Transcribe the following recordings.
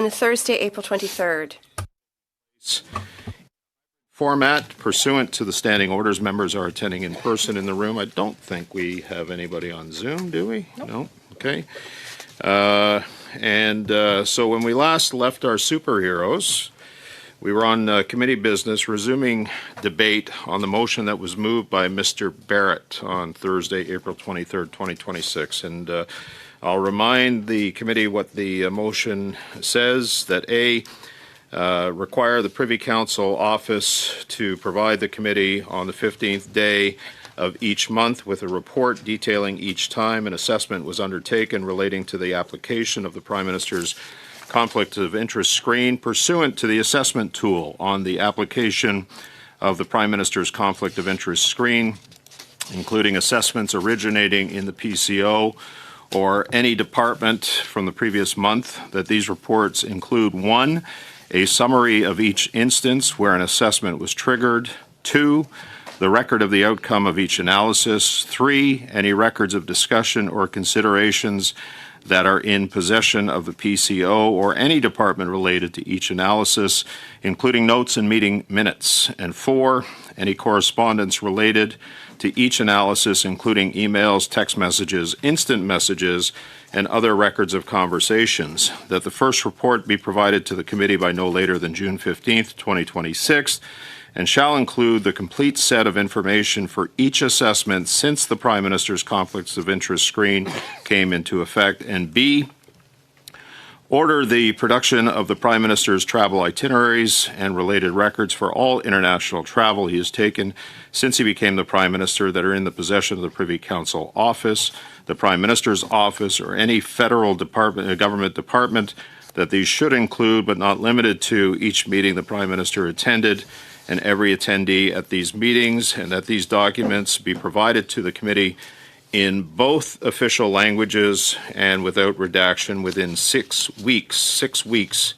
on Thursday, April 23rd. Format pursuant to the standing orders, members are attending in person in the room. I don't think we have anybody on Zoom, do we? Nope. No? Okay. So when we last left our superheroes, we were on committee business, resuming debate on the motion that was moved by Mr. Barrett on Thursday, April 23rd, 2026. And I'll remind the committee what the motion says, that A, require the Privy Council office to provide the committee on the 15th day of each month with a report detailing each time an assessment was undertaken relating to the application of the Prime Minister's conflict of interest screen pursuant to the assessment tool on the application of the Prime Minister's conflict of interest screen, including assessments originating in the PCO or any department from the previous month, that these reports include 1, a summary of each instance where an assessment was triggered, 2, the record of the outcome of each analysis, 3, any records of discussion or considerations that are in possession of the PCO or any department related to each analysis, including notes and meeting minutes, and 4, any correspondence related to each analysis, including emails, text messages, instant messages, and other records of conversations, that the first report be provided to the committee by no later than June 15th, 2026, and shall include the complete set of information for each assessment since the Prime Minister's conflicts of interest screen came into effect, and B, order the production of the Prime Minister's travel itineraries and related records for all international travel he has taken since he became the Prime Minister that are in the possession of the Privy Council office, the Prime Minister's office, or any federal government department, that these should include, but not limited to, each meeting the Prime Minister attended and every attendee at these meetings, and that these documents be provided to the committee in both official languages and without redaction within 6 weeks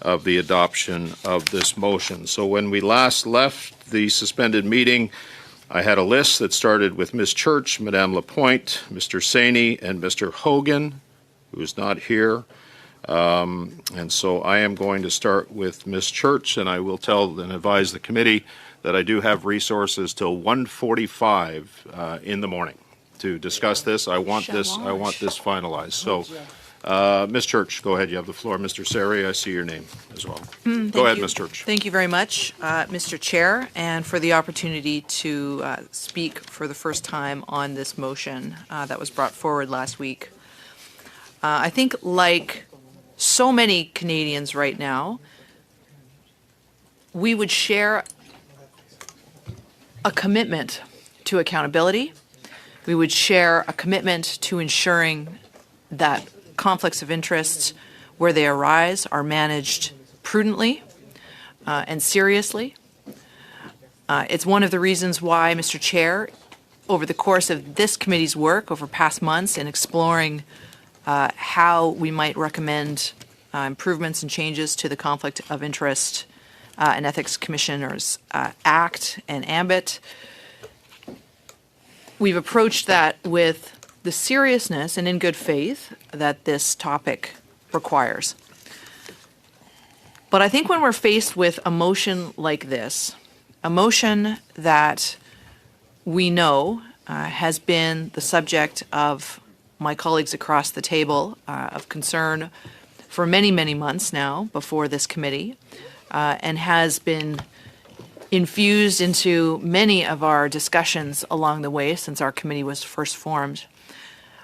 of the adoption of this motion. So when we last left the suspended meeting, I had a list that started with Ms. Church, Madame Lapointe, Mr. Saini, and Mr. Hogan, who is not here. And so I am going to start with Ms. Church, and I will tell and advise the committee that I do have resources till 1:45 in the morning to discuss this. I want this finalized. So, Ms. Church, go ahead. You have the floor. Mr. Seri, I see your name as well. Go ahead, Ms. Church. Thank you very much, Mr. Chair, and for the opportunity to speak for the first time on this motion that was brought forward last week. I think, like so many Canadians right now, we would share a commitment to accountability. We would share a commitment to ensuring that conflicts of interest, where they arise, are managed prudently and seriously. It's one of the reasons why, Mr. Chair, over the course of this committee's work over past months in exploring how we might recommend improvements and changes to the Conflict of Interest and Ethics Commissioners Act and ambit, we've approached that with the seriousness and in good faith that this topic requires. But I think when we're faced with a motion like this, a motion that we know has been the subject of my colleagues across the table of concern for many, many months now before this committee, and has been infused into many of our discussions along the way since our committee was first formed.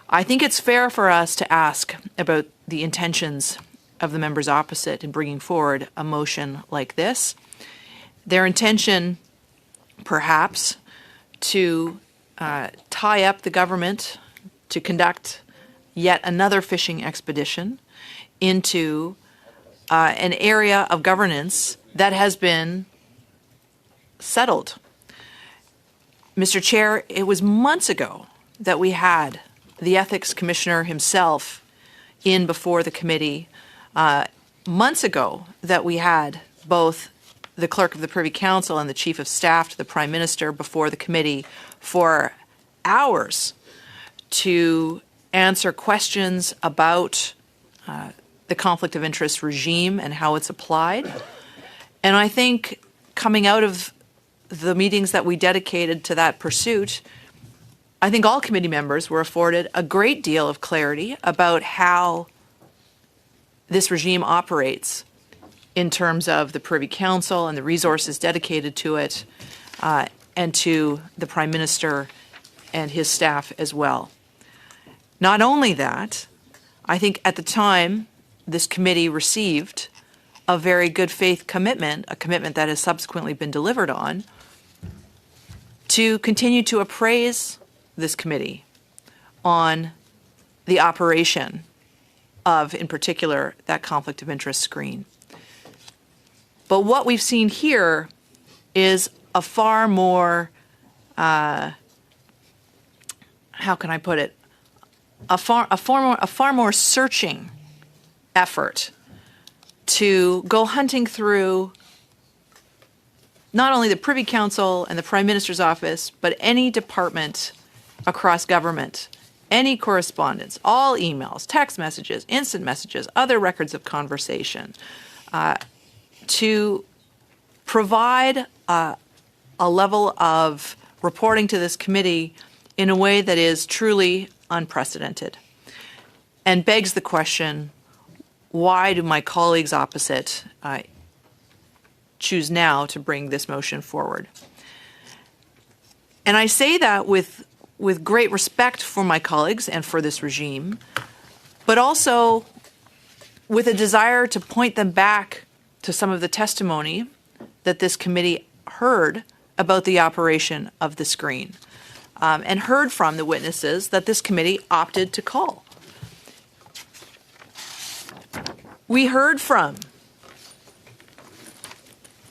I think it's fair for us to ask about the intentions of the members opposite in bringing forward a motion like this. Their intention, perhaps, to tie up the government to conduct yet another fishing expedition into an area of governance that has been settled. Mr. Chair, it was months ago that we had the Ethics Commissioner himself in before the committee, months ago that we had both the Clerk of the Privy Council and the Chief of Staff to the Prime Minister before the committee for hours to answer questions about the conflict of interest regime and how it's applied. And I think coming out of the meetings that we dedicated to that pursuit, I think all committee members were afforded a great deal of clarity about how this regime operates in terms of the Privy Council and the resources dedicated to it, and to the Prime Minister and his staff as well. Not only that, I think at the time this committee received a very good faith commitment, a commitment that has subsequently been delivered on, to continue to appraise this committee on the operation of, in particular, that conflict of interest screen. But what we've seen here is a far more, how can I put it, a far more searching effort to go hunting through not only the Privy Council and the Prime Minister's office, but any department across government, any correspondence, all emails, text messages, instant messages, other records of conversation, to provide a level of reporting to this committee in a way that is truly unprecedented and begs the question, why do my colleagues opposite choose now to bring this motion forward? And I say that with great respect for my colleagues and for this regime, but also with a desire to point them back to some of the testimony that this committee heard about the operation of the screen, and heard from the witnesses that this committee opted to call. We heard from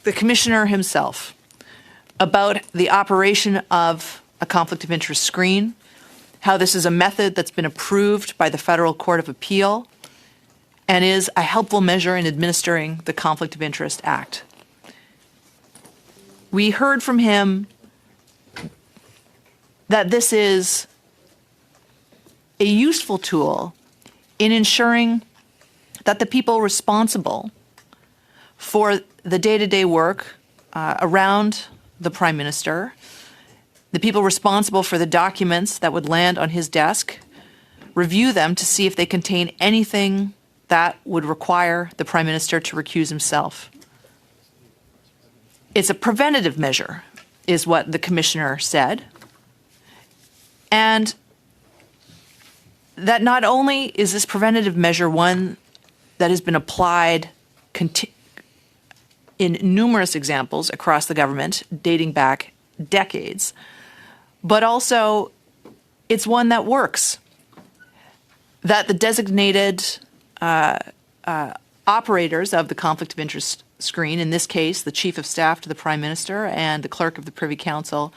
the commissioner himself about the operation of a conflict of interest screen, how this is a method that's been approved by the Federal Court of Appeal and is a helpful measure in administering the Conflict of Interest Act. We heard from him that this is a useful tool in ensuring that the people responsible for the day-to-day work around the Prime Minister, the people responsible for the documents that would land on his desk, review them to see if they contain anything that would require the Prime Minister to recuse himself. It's a preventative measure, is what the Commissioner said. And that not only is this preventative measure one that has been applied in numerous examples across the government, dating back decades, but also it's one that works. That the designated operators of the conflict of interest screen, in this case, the Chief of Staff to the Prime Minister and the Clerk of the Privy Council,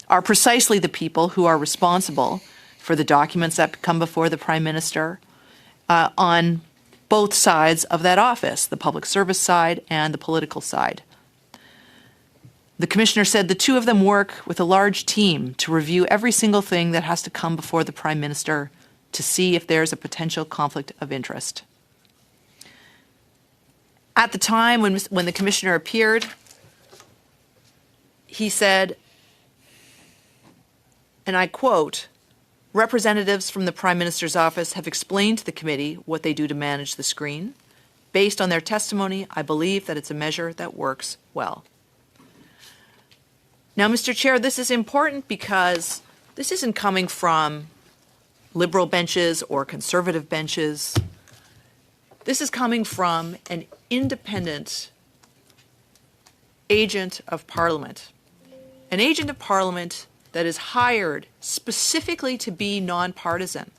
are precisely the people who are responsible for the documents that come before the Prime Minister on both sides of that office, the public service side and the political side. The Commissioner said the two of them work with a large team to review every single thing that has to come before the Prime Minister to see if there's a potential conflict of interest. At the time when the Commissioner appeared, he said, and I quote, "Representatives from the Prime Minister's office have explained to the committee what they do to manage the screen. Based on their testimony, I believe that it's a measure that works well." Now, Mr. Chair, this is important because this isn't coming from Liberal benches or Conservative benches. This is coming from an independent agent of Parliament, an agent of Parliament that is hired specifically to be nonpartisan,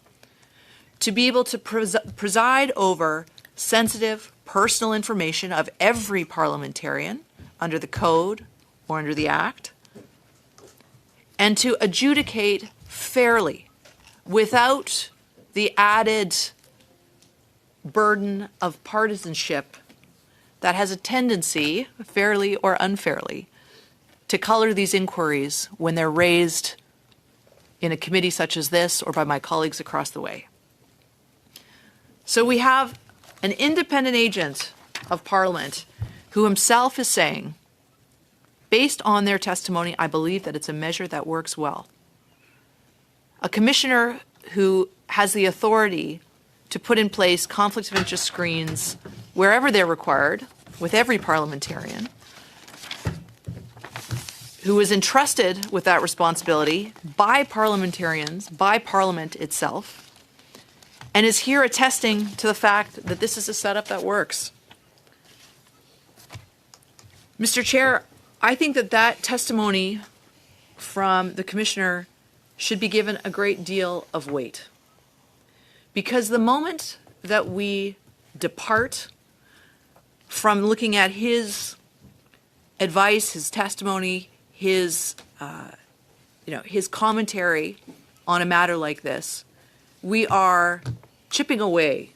to be able to preside over sensitive personal information of every parliamentarian under the Code or under the Act, and to adjudicate fairly without the added burden of partisanship that has a tendency, fairly or unfairly, to color these inquiries when they're raised in a committee such as this or by my colleagues across the way. So we have an independent agent of Parliament who himself is saying, based on their testimony, I believe that it's a measure that works well. A commissioner who has the authority to put in place conflicts of interest screens wherever they're required with every parliamentarian, who is entrusted with that responsibility by parliamentarians, by Parliament itself, and is here attesting to the fact that this is a setup that works. Mr. Chair, I think that that testimony from the Commissioner should be given a great deal of weight. Because the moment that we depart from looking at his advice, his testimony, his commentary on a matter like this, we are chipping away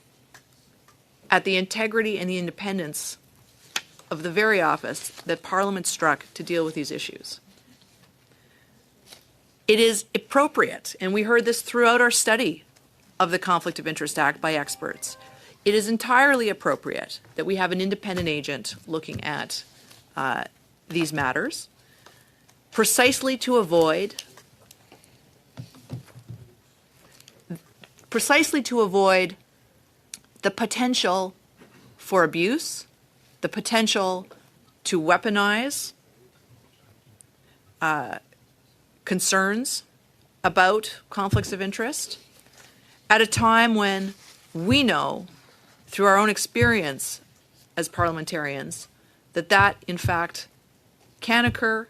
at the integrity and the independence of the very office that Parliament struck to deal with these issues. It is appropriate, and we heard this throughout our study of the Conflict of Interest Act by experts. It is entirely appropriate that we have an independent agent looking at these matters, precisely to avoid the potential for abuse, the potential to weaponize concerns about conflicts of interest at a time when we know, through our own experience as parliamentarians, that that, in fact, can occur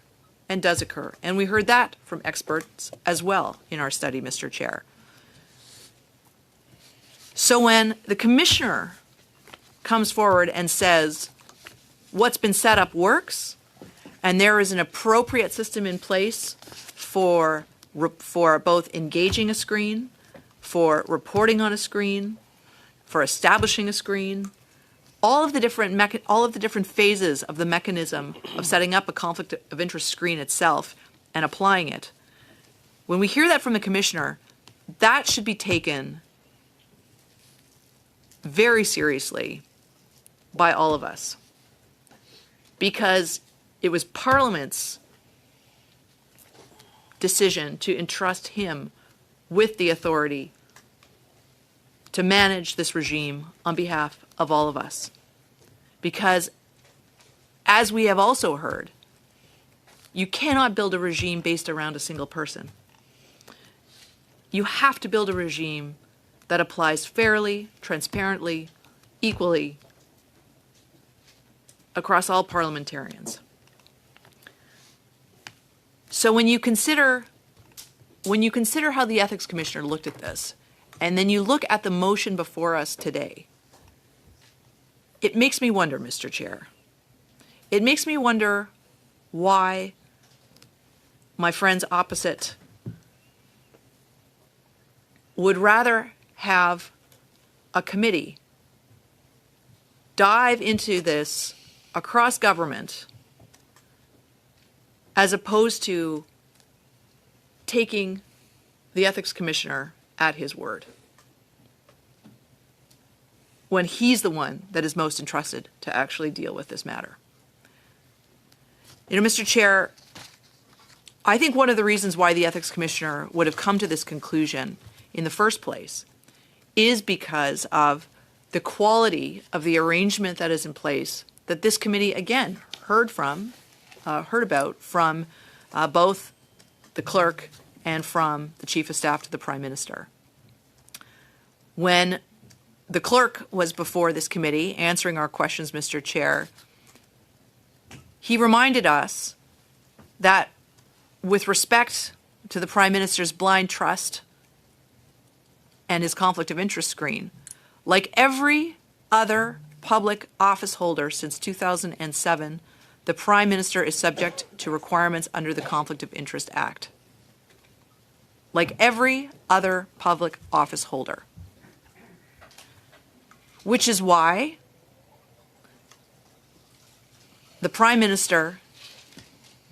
and does occur. And we heard that from experts as well in our study, Mr. Chair. So when the Commissioner comes forward and says, what's been set up works, and there is an appropriate system in place for both engaging a screen, for reporting on a screen, for establishing a screen, all of the different phases of the mechanism of setting up a conflict of interest screen itself and applying it. When we hear that from the Commissioner, that should be taken very seriously by all of us, because it was Parliament's decision to entrust him with the authority to manage this regime on behalf of all of us. Because, as we have also heard, you cannot build a regime based around a single person. You have to build a regime that applies fairly, transparently, equally across all parliamentarians. So when you consider how the Ethics Commissioner looked at this, and then you look at the motion before us today, it makes me wonder, Mr. Chair. It makes me wonder why my friends opposite would rather have a committee dive into this across government as opposed to taking the Ethics Commissioner at his word, when he's the one that is most entrusted to actually deal with this matter. You know, Mr. Chair, I think one of the reasons why the Ethics Commissioner would have come to this conclusion in the first place is because of the quality of the arrangement that is in place that this committee, again, heard about from both the clerk and from the Chief of Staff to the Prime Minister. When the clerk was before this committee answering our questions, Mr. Chair, he reminded us that with respect to the Prime Minister's blind trust and his conflict of interest screen, like every other public office holder since 2007, the Prime Minister is subject to requirements under the Conflict of Interest Act. Like every other public office holder. Which is why the Prime Minister,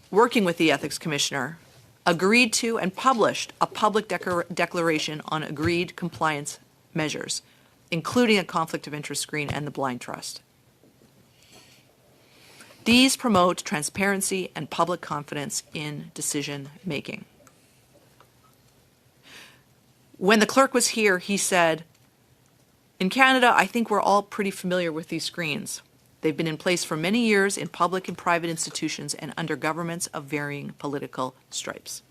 working with the Ethics Commissioner, agreed to and published a public declaration on agreed compliance measures. including a conflict of interest screen and the blind trust. These promote transparency and public confidence in decision making. When the clerk was here, he said, in Canada, I think we're all pretty familiar with these screens. They've been in place for many years in public and private institutions and under governments of varying political stripes.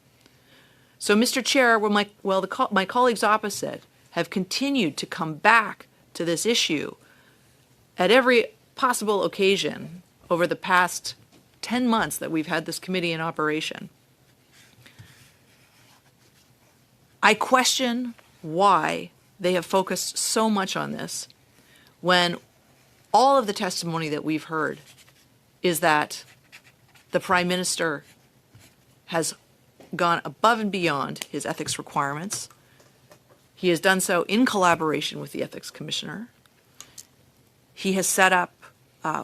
So, Mr. Chair, my colleagues opposite have continued to come back to this issue at every possible occasion over the past 10 months that we've had this committee in operation. I question why they have focused so much on this when all of the testimony that we've heard is that the Prime Minister has gone above and beyond his ethics requirements. He has done so in collaboration with the Ethics Commissioner. He has set up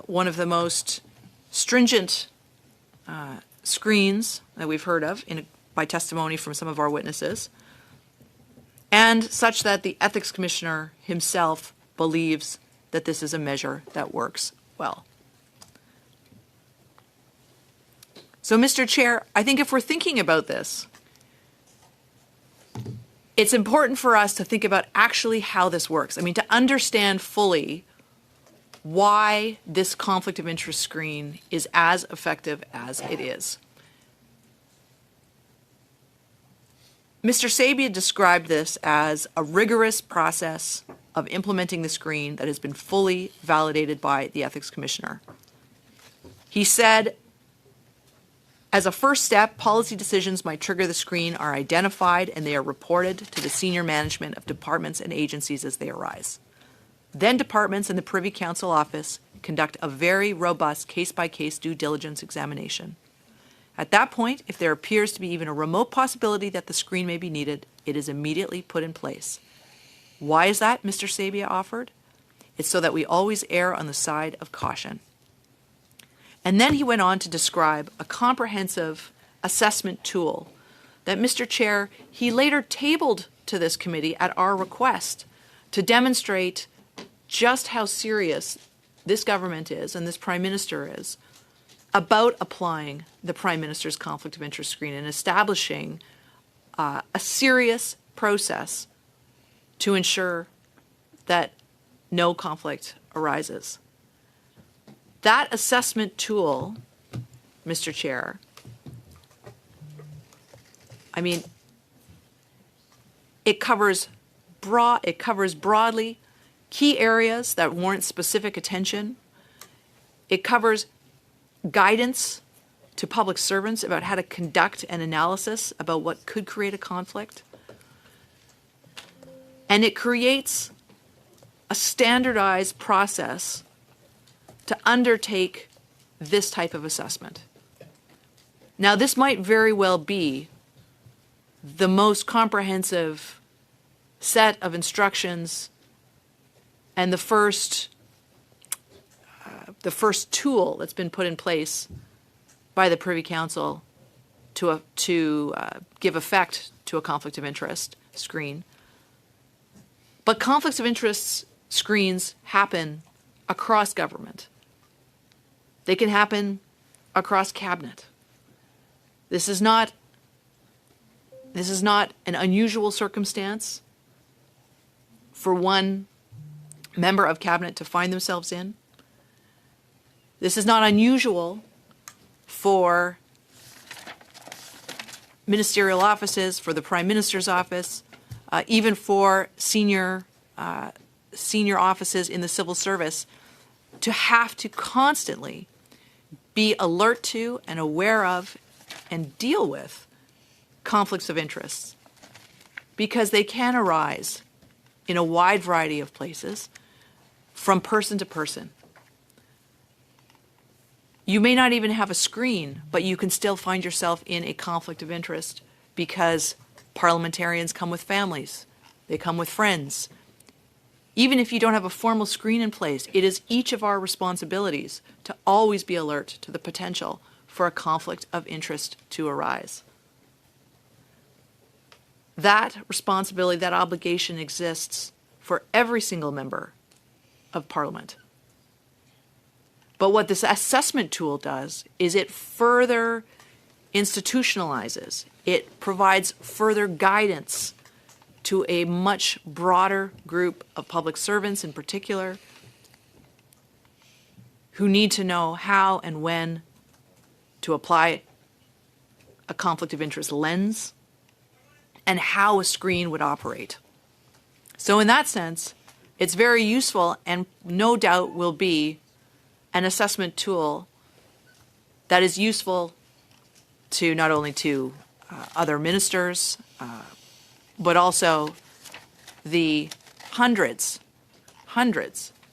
one of the most stringent screens that we've heard of by testimony from some of our witnesses, and such that the Ethics Commissioner himself believes that this is a measure that works well. So, Mr. Chair, I think if we're thinking about this, it's important for us to think about actually how this works. I mean, to understand fully why this conflict of interest screen is as effective as it is. Mr. Sabia described this as a rigorous process of implementing the screen that has been fully validated by the Ethics Commissioner. He said, as a first step, policy decisions might trigger the screen are identified and they are reported to the senior management of departments and agencies as they arise. Then departments and the Privy Council office conduct a very robust case-by-case due diligence examination. At that point, if there appears to be even a remote possibility that the screen may be needed, it is immediately put in place. Why is that, Mr. Sabia offered? It's so that we always err on the side of caution. And then he went on to describe a comprehensive assessment tool that, Mr. Chair, he later tabled to this committee at our request to demonstrate just how serious this government is and this Prime Minister is about applying the Prime Minister's conflict of interest screen and establishing a serious process to ensure that no conflict arises. That assessment tool, Mr. Chair, I mean, it covers broadly key areas that warrant specific attention. It covers guidance to public servants about how to conduct an analysis about what could create a conflict. And it creates a standardized process to undertake this type of assessment. Now, this might very well be the most comprehensive set of instructions and the first tool that's been put in place by the Privy Council to give effect to a conflict of interest screen. But conflicts of interest screens happen across government. They can happen across cabinet. This is not an unusual circumstance for one member of cabinet to find themselves in. This is not unusual for ministerial offices, for the Prime Minister's office, even for senior offices in the civil service, to have to constantly be alert to and aware of and deal with conflicts of interest, because they can arise in a wide variety of places from person to person. You may not even have a screen, but you can still find yourself in a conflict of interest because parliamentarians come with families, they come with friends. Even if you don't have a formal screen in place, it is each of our responsibilities to always be alert to the potential for a conflict of interest to arise. That responsibility, that obligation exists for every single member of Parliament. But what this assessment tool does is it further institutionalizes, it provides further guidance to a much broader group of public servants in particular who need to know how and when to apply a conflict of interest lens and how a screen would operate. So in that sense, it's very useful and no doubt will be an assessment tool that is useful to not only to other ministers, but also the hundreds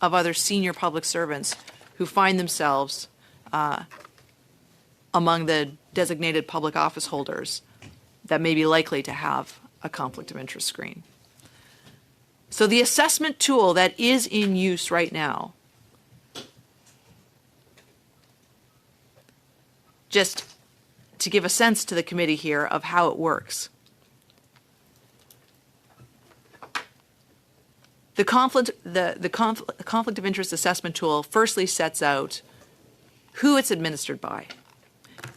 of other senior public servants who find themselves among the designated public office holders that may be likely to have a conflict of interest screen. So the assessment tool that is in use right now, just to give a sense to the committee here of how it works. The conflict of interest assessment tool firstly sets out who it's administered by.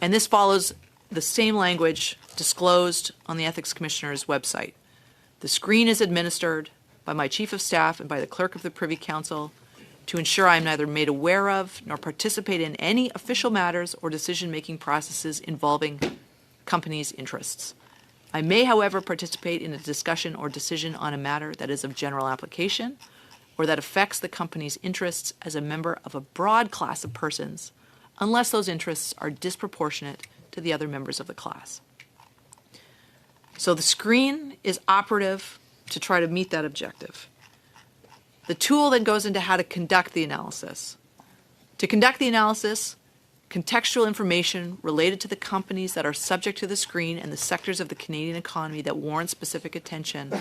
And this follows the same language disclosed on the Ethics Commissioner's website. The screen is administered by my Chief of Staff and by the Clerk of the Privy Council to ensure I am neither made aware of nor participate in any official matters or decision-making processes involving companies' interests. I may, however, participate in a discussion or decision on a matter that is of general application or that affects the company's interests as a member of a broad class of persons, unless those interests are disproportionate to the other members of the class. So the screen is operative to try to meet that objective. The tool then goes into how to conduct the analysis. To conduct the analysis, contextual information related to the companies that are subject to the screen and the sectors of the Canadian economy that warrant specific attention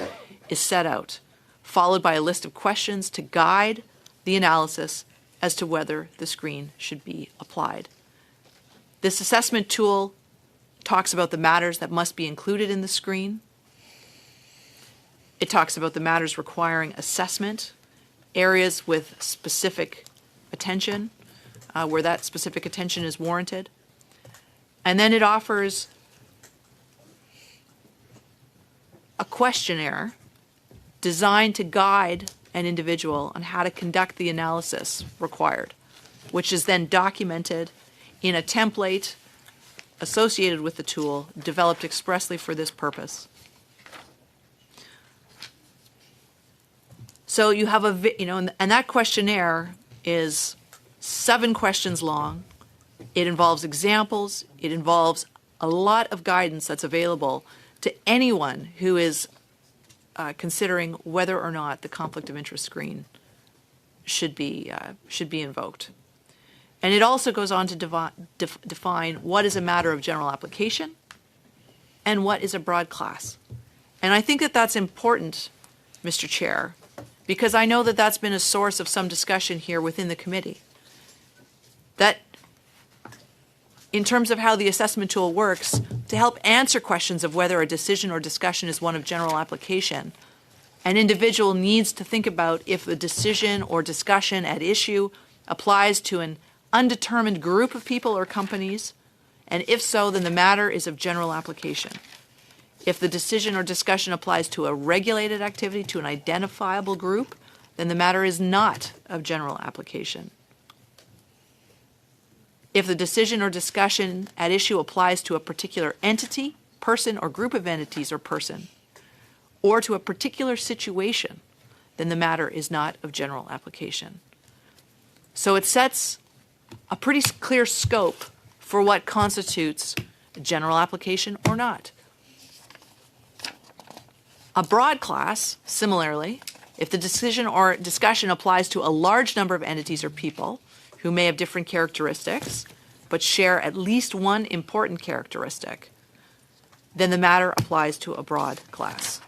is set out, followed by a list of questions to guide the analysis as to whether the screen should be applied. This assessment tool talks about the matters that must be included in the screen. It talks about the matters requiring assessment, areas with specific attention, where that specific attention is warranted. And then it offers a questionnaire designed to guide an individual on how to conduct the analysis required, which is then documented in a template associated with the tool developed expressly for this purpose. So you have and that questionnaire is 7 questions long. It involves examples. It involves a lot of guidance that's available to anyone who is considering whether or not the conflict of interest screen should be invoked. And it also goes on to define what is a matter of general application and what is a broad class. And I think that that's important, Mr. Chair, because I know that that's been a source of some discussion here within the committee. That in terms of how the assessment tool works, to help answer questions of whether a decision or discussion is one of general application, an individual needs to think about if the decision or discussion at issue applies to an undetermined group of people or companies, and if so, then the matter is of general application. If the decision or discussion applies to a regulated activity to an identifiable group, then the matter is not of general application. If the decision or discussion at issue applies to a particular entity, person, or group of entities or person, or to a particular situation, then the matter is not of general application. So it sets a pretty clear scope for what constitutes general application or not. A broad class, similarly, if the decision or discussion applies to a large number of entities or people who may have different characteristics but share at least one important characteristic, then the matter applies to a broad class.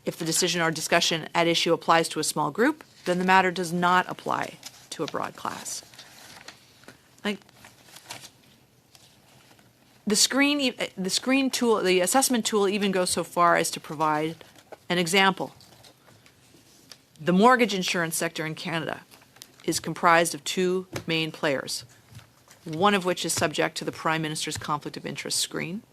If the decision or discussion at issue applies to a small group, then the matter does not apply to a broad class. The screen tool, the assessment tool even goes so far as to provide an example. The mortgage insurance sector in Canada is comprised of two main players, one of which is subject to the Prime Minister's conflict of interest screen,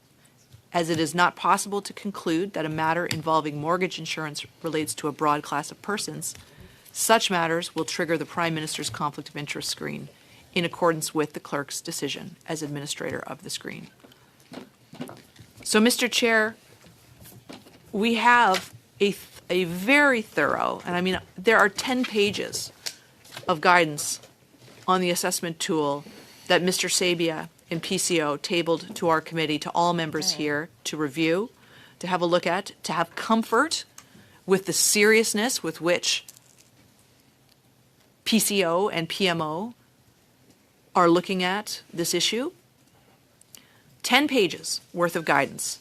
as it is not possible to conclude that a matter involving mortgage insurance relates to a broad class of persons. Such matters will trigger the Prime Minister's conflict of interest screen in accordance with the clerk's decision as administrator of the screen. So, Mr. Chair, we have a very thorough, and I mean, there are 10 pages of guidance on the assessment tool that Mr. Sabia and PCO tabled to our committee, to all members here to review, to have a look at, to have comfort with the seriousness with which PCO and PMO are looking at this issue. 10 pages worth of guidance.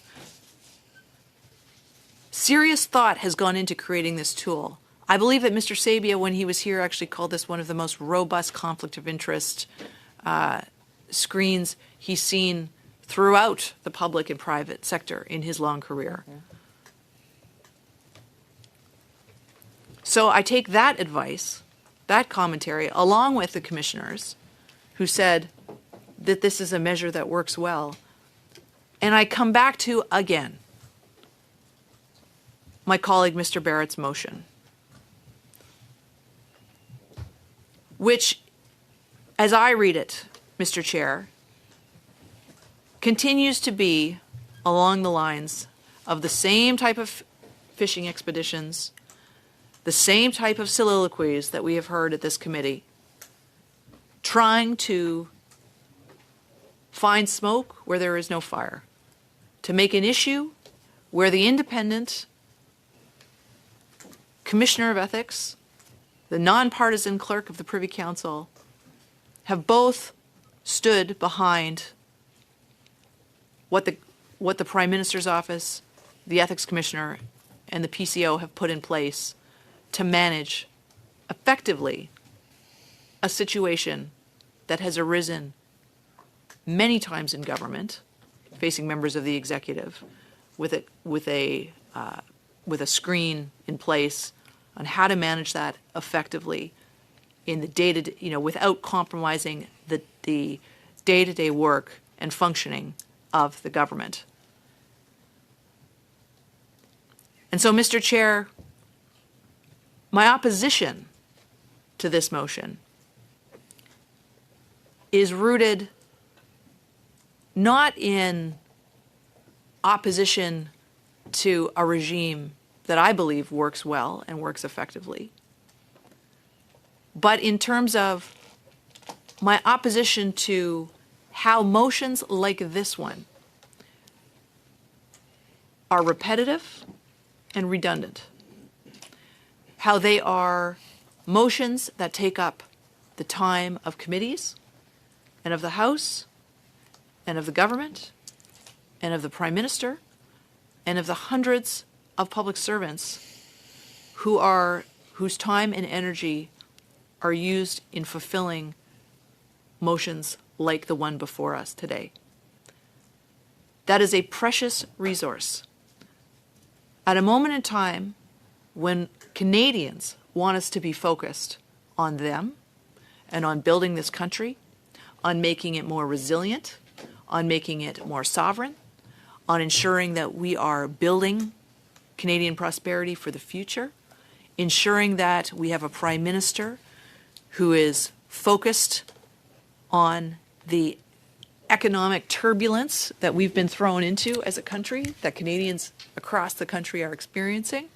Serious thought has gone into creating this tool. I believe that Mr. Sabia, when he was here, actually called this one of the most robust conflict of interest screens he's seen throughout the public and private sector in his long career. So I take that advice, that commentary, along with the commissioners who said that this is a measure that works well. And I come back to, again, my colleague Mr. Barrett's motion, which, as I read it, Mr. Chair, continues to be along the lines of the same type of fishing expeditions, the same type of soliloquies that we have heard at this committee, trying to find smoke where there is no fire, to make an issue where the independent Commissioner of Ethics, the nonpartisan clerk of the Privy Council, have both stood behind what the Prime Minister's office, the Ethics Commissioner, and the PCO have put in place to manage effectively a situation that has arisen many times in government, facing members of the executive, with a screen in place on how to manage that effectively in the day-to-day, without compromising the day-to-day work and functioning of the government. And so, Mr. Chair, my opposition to this motion is rooted not in opposition to a regime that I believe works well and works effectively, but in terms of my opposition to how motions like this one are repetitive and redundant, how they are motions that take up the time of committees and of the House and of the government and of the Prime Minister and of the hundreds of public servants whose time and energy are used in fulfilling motions like the one before us today. That is a precious resource. At a moment in time when Canadians want us to be focused on them and on building this country, on making it more resilient, on making it more sovereign, on ensuring that we are building Canadian prosperity for the future, ensuring that we have a Prime Minister who is focused on the economic turbulence that we've been thrown into as a country, that Canadians across the country are experiencing.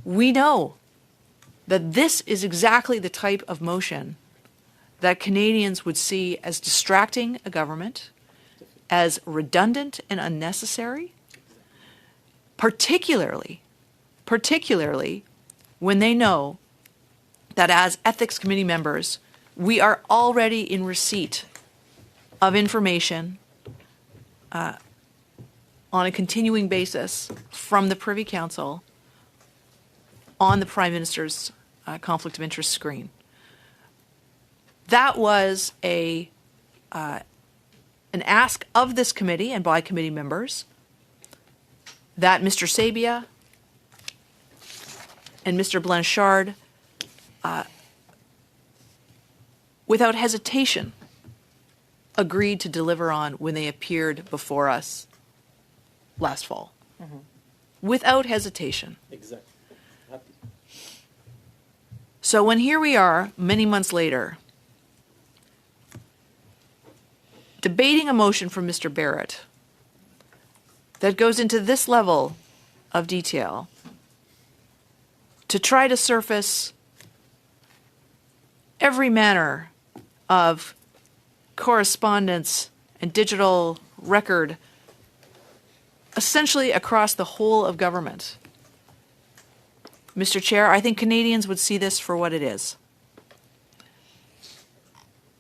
We know that this is exactly the type of motion that Canadians would see as distracting a government, as redundant and unnecessary, particularly when they know that as Ethics Committee members, we are already in receipt of information on a continuing basis from the Privy Council on the Prime Minister's conflict of interest screen. That was an ask of this committee and by committee members that Mr. Sabia and Mr. Blanchard, without hesitation, agreed to deliver on when they appeared before us last fall. Without hesitation. Exactly. Happy. So when here we are, many months later, debating a motion from Mr. Barrett that goes into this level of detail to try to surface every manner of correspondence and digital record essentially across the whole of government. Mr. Chair, I think Canadians would see this for what it is.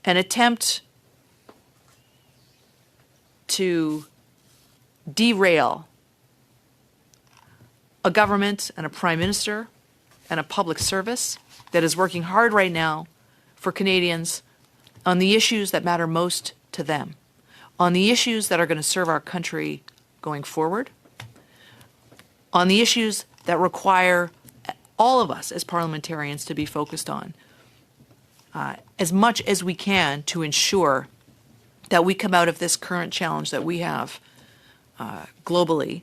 An attempt to derail a government and a prime minister and a public service that is working hard right now for Canadians on the issues that matter most to them, on the issues that are going to serve our country going forward, on the issues that require all of us as parliamentarians to be focused on as much as we can to ensure that we come out of this current challenge that we have globally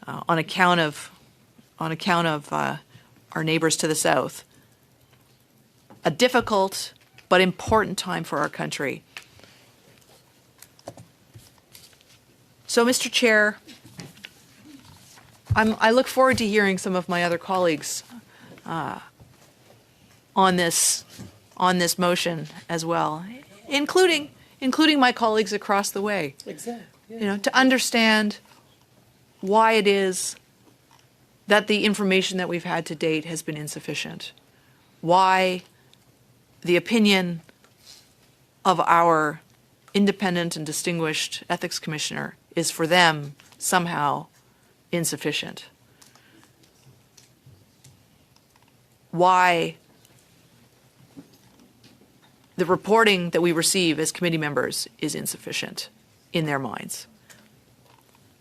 on account of our neighbors to the south. A difficult but important time for our country. So, Mr. Chair, I look forward to hearing some of my other colleagues on this motion as well, including my colleagues across the way. Exactly. Yeah. You know, to understand why it is that the information that we've had to date has been insufficient, why the opinion of our independent and distinguished ethics commissioner is for them somehow insufficient. Why the reporting that we receive as committee members is insufficient in their minds.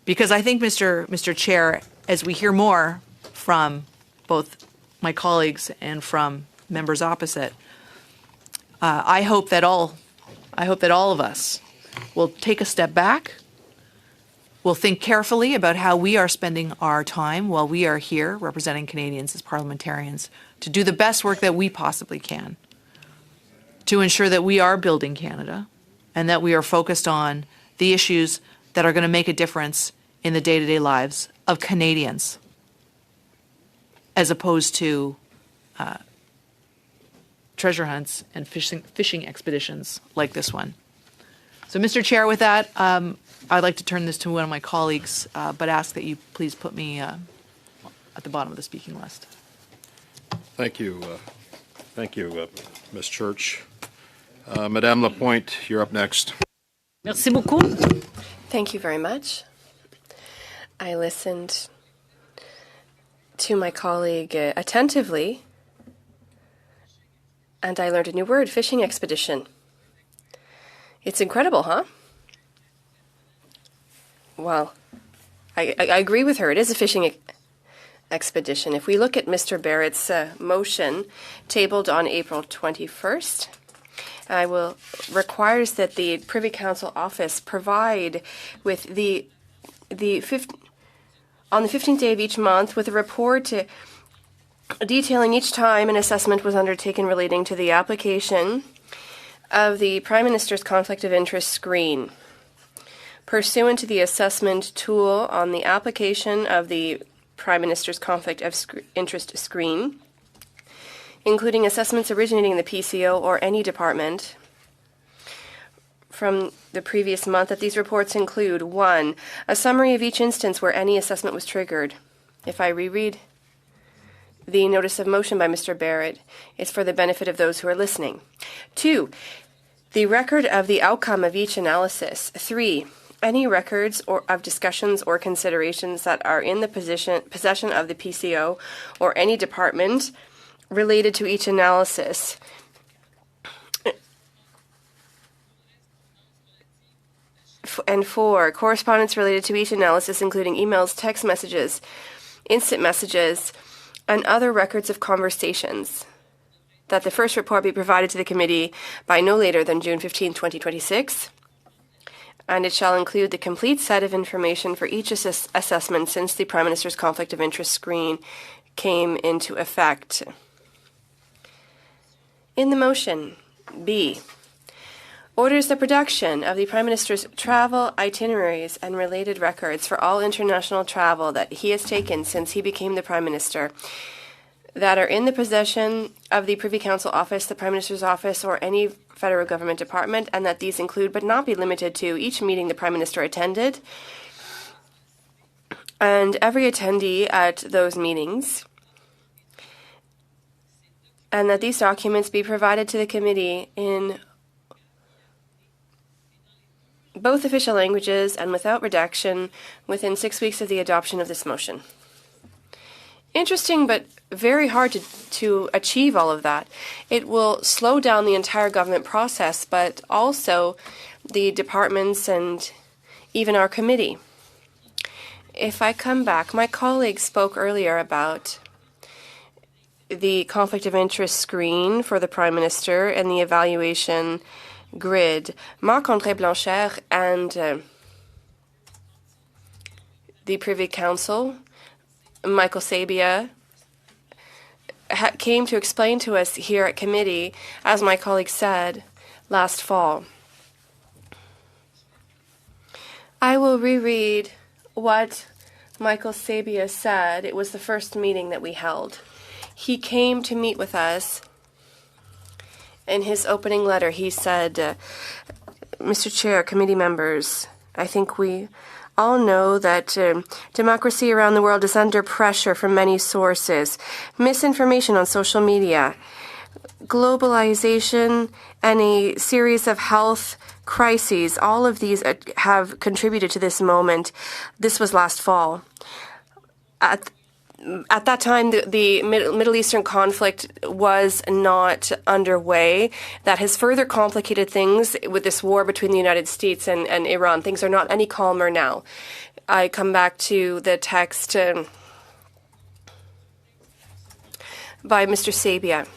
Because I think, Mr. Chair, as we hear more from both my colleagues and from members opposite, I hope that all of us will take a step back. We'll think carefully about how we are spending our time while we are here representing Canadians as parliamentarians to do the best work that we possibly can to ensure that we are building Canada and that we are focused on the issues that are going to make a difference in the day-to-day lives of Canadians, as opposed to treasure hunts and fishing expeditions like this one. So, Mr. Chair, with that, I'd like to turn this to one of my colleagues, but ask that you please put me at the bottom of the speaking list. Thank you. Ms. Church. Madame Lapointe, you're up next. Merci beaucoup. Thank you very much. I listened to my colleague attentively, and I learned a new word, fishing expedition. It's incredible, huh? Well, I agree with her. It is a fishing expedition. If we look at Mr. Barrett's motion tabled on April 21st, requires that the Privy Council office provide with on the 15th day of each month with a report detailing each time an assessment was undertaken relating to the application of the Prime Minister's Conflict of Interest screen. Pursuant to the assessment tool on the application of the Prime Minister's Conflict of Interest screen, including assessments originating in the PCO or any department from the previous month, that these reports include 1. A summary of each instance where any assessment was triggered. If I reread the notice of motion by Mr. Barrett, it's for the benefit of those who are listening. 2. The record of the outcome of each analysis. 3. Any records of discussions or considerations that are in the possession of the PCO or any department related to each analysis. And 4, correspondence related to each analysis, including emails, text messages, instant messages, and other records of conversations. That the first report be provided to the committee by no later than June 15, 2026, and it shall include the complete set of information for each assessment since the Prime Minister's conflict of interest screen came into effect. In the motion, B, orders the production of the Prime Minister's travel itineraries and related records for all international travel that he has taken since he became the Prime Minister, that are in the possession of the Privy Council Office, the Prime Minister's Office, or any federal government department, and that these include but not be limited to each meeting the Prime Minister attended and every attendee at those meetings, and that these documents be provided to the committee in both official languages and without redaction within 6 weeks of the adoption of this motion. Interesting, but very hard to achieve all of that. It will slow down the entire government process, but also the departments and even our committee. If I come back, my colleague spoke earlier about the conflict of interest screen for the Prime Minister and the evaluation grid. Marc-André Blanchard and the Privy Council, Michael Sabia, came to explain to us here at committee, as my colleague said, last fall. I will reread what Michael Sabia said. It was the first meeting that we held. He came to meet with us. In his opening letter, he said, Mr. Chair, committee members, I think we all know that democracy around the world is under pressure from many sources. Misinformation on social media, globalization, and a series of health crises, all of these have contributed to this moment. This was last fall. At that time, the Middle Eastern conflict was not underway. That has further complicated things with this war between the United States and Iran. Things are not any calmer now. I come back to the text by Mr. Sabia.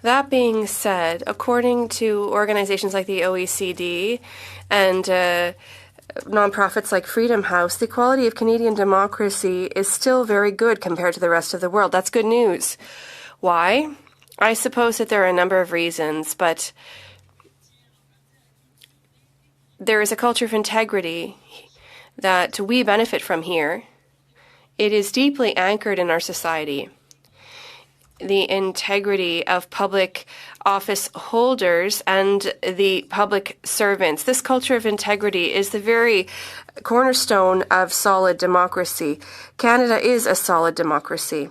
That being said, according to organizations like the OECD and nonprofits like Freedom House, the quality of Canadian democracy is still very good compared to the rest of the world. That's good news. Why? I suppose that there are a number of reasons, but there is a culture of integrity that we benefit from here. It is deeply anchored in our society. The integrity of public office holders and the public servants. This culture of integrity is the very cornerstone of solid democracy. Canada is a solid democracy.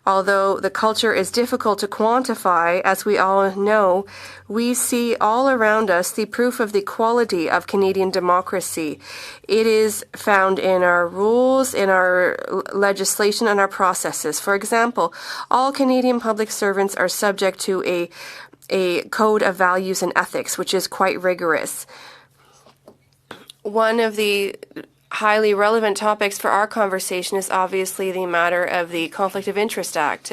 Although the culture is difficult to quantify, as we all know, we see all around us the proof of the quality of Canadian democracy. It is found in our rules, in our legislation, and our processes. For example, all Canadian public servants are subject to a code of values and ethics, which is quite rigorous. One of the highly relevant topics for our conversation is obviously the matter of the Conflict of Interest Act.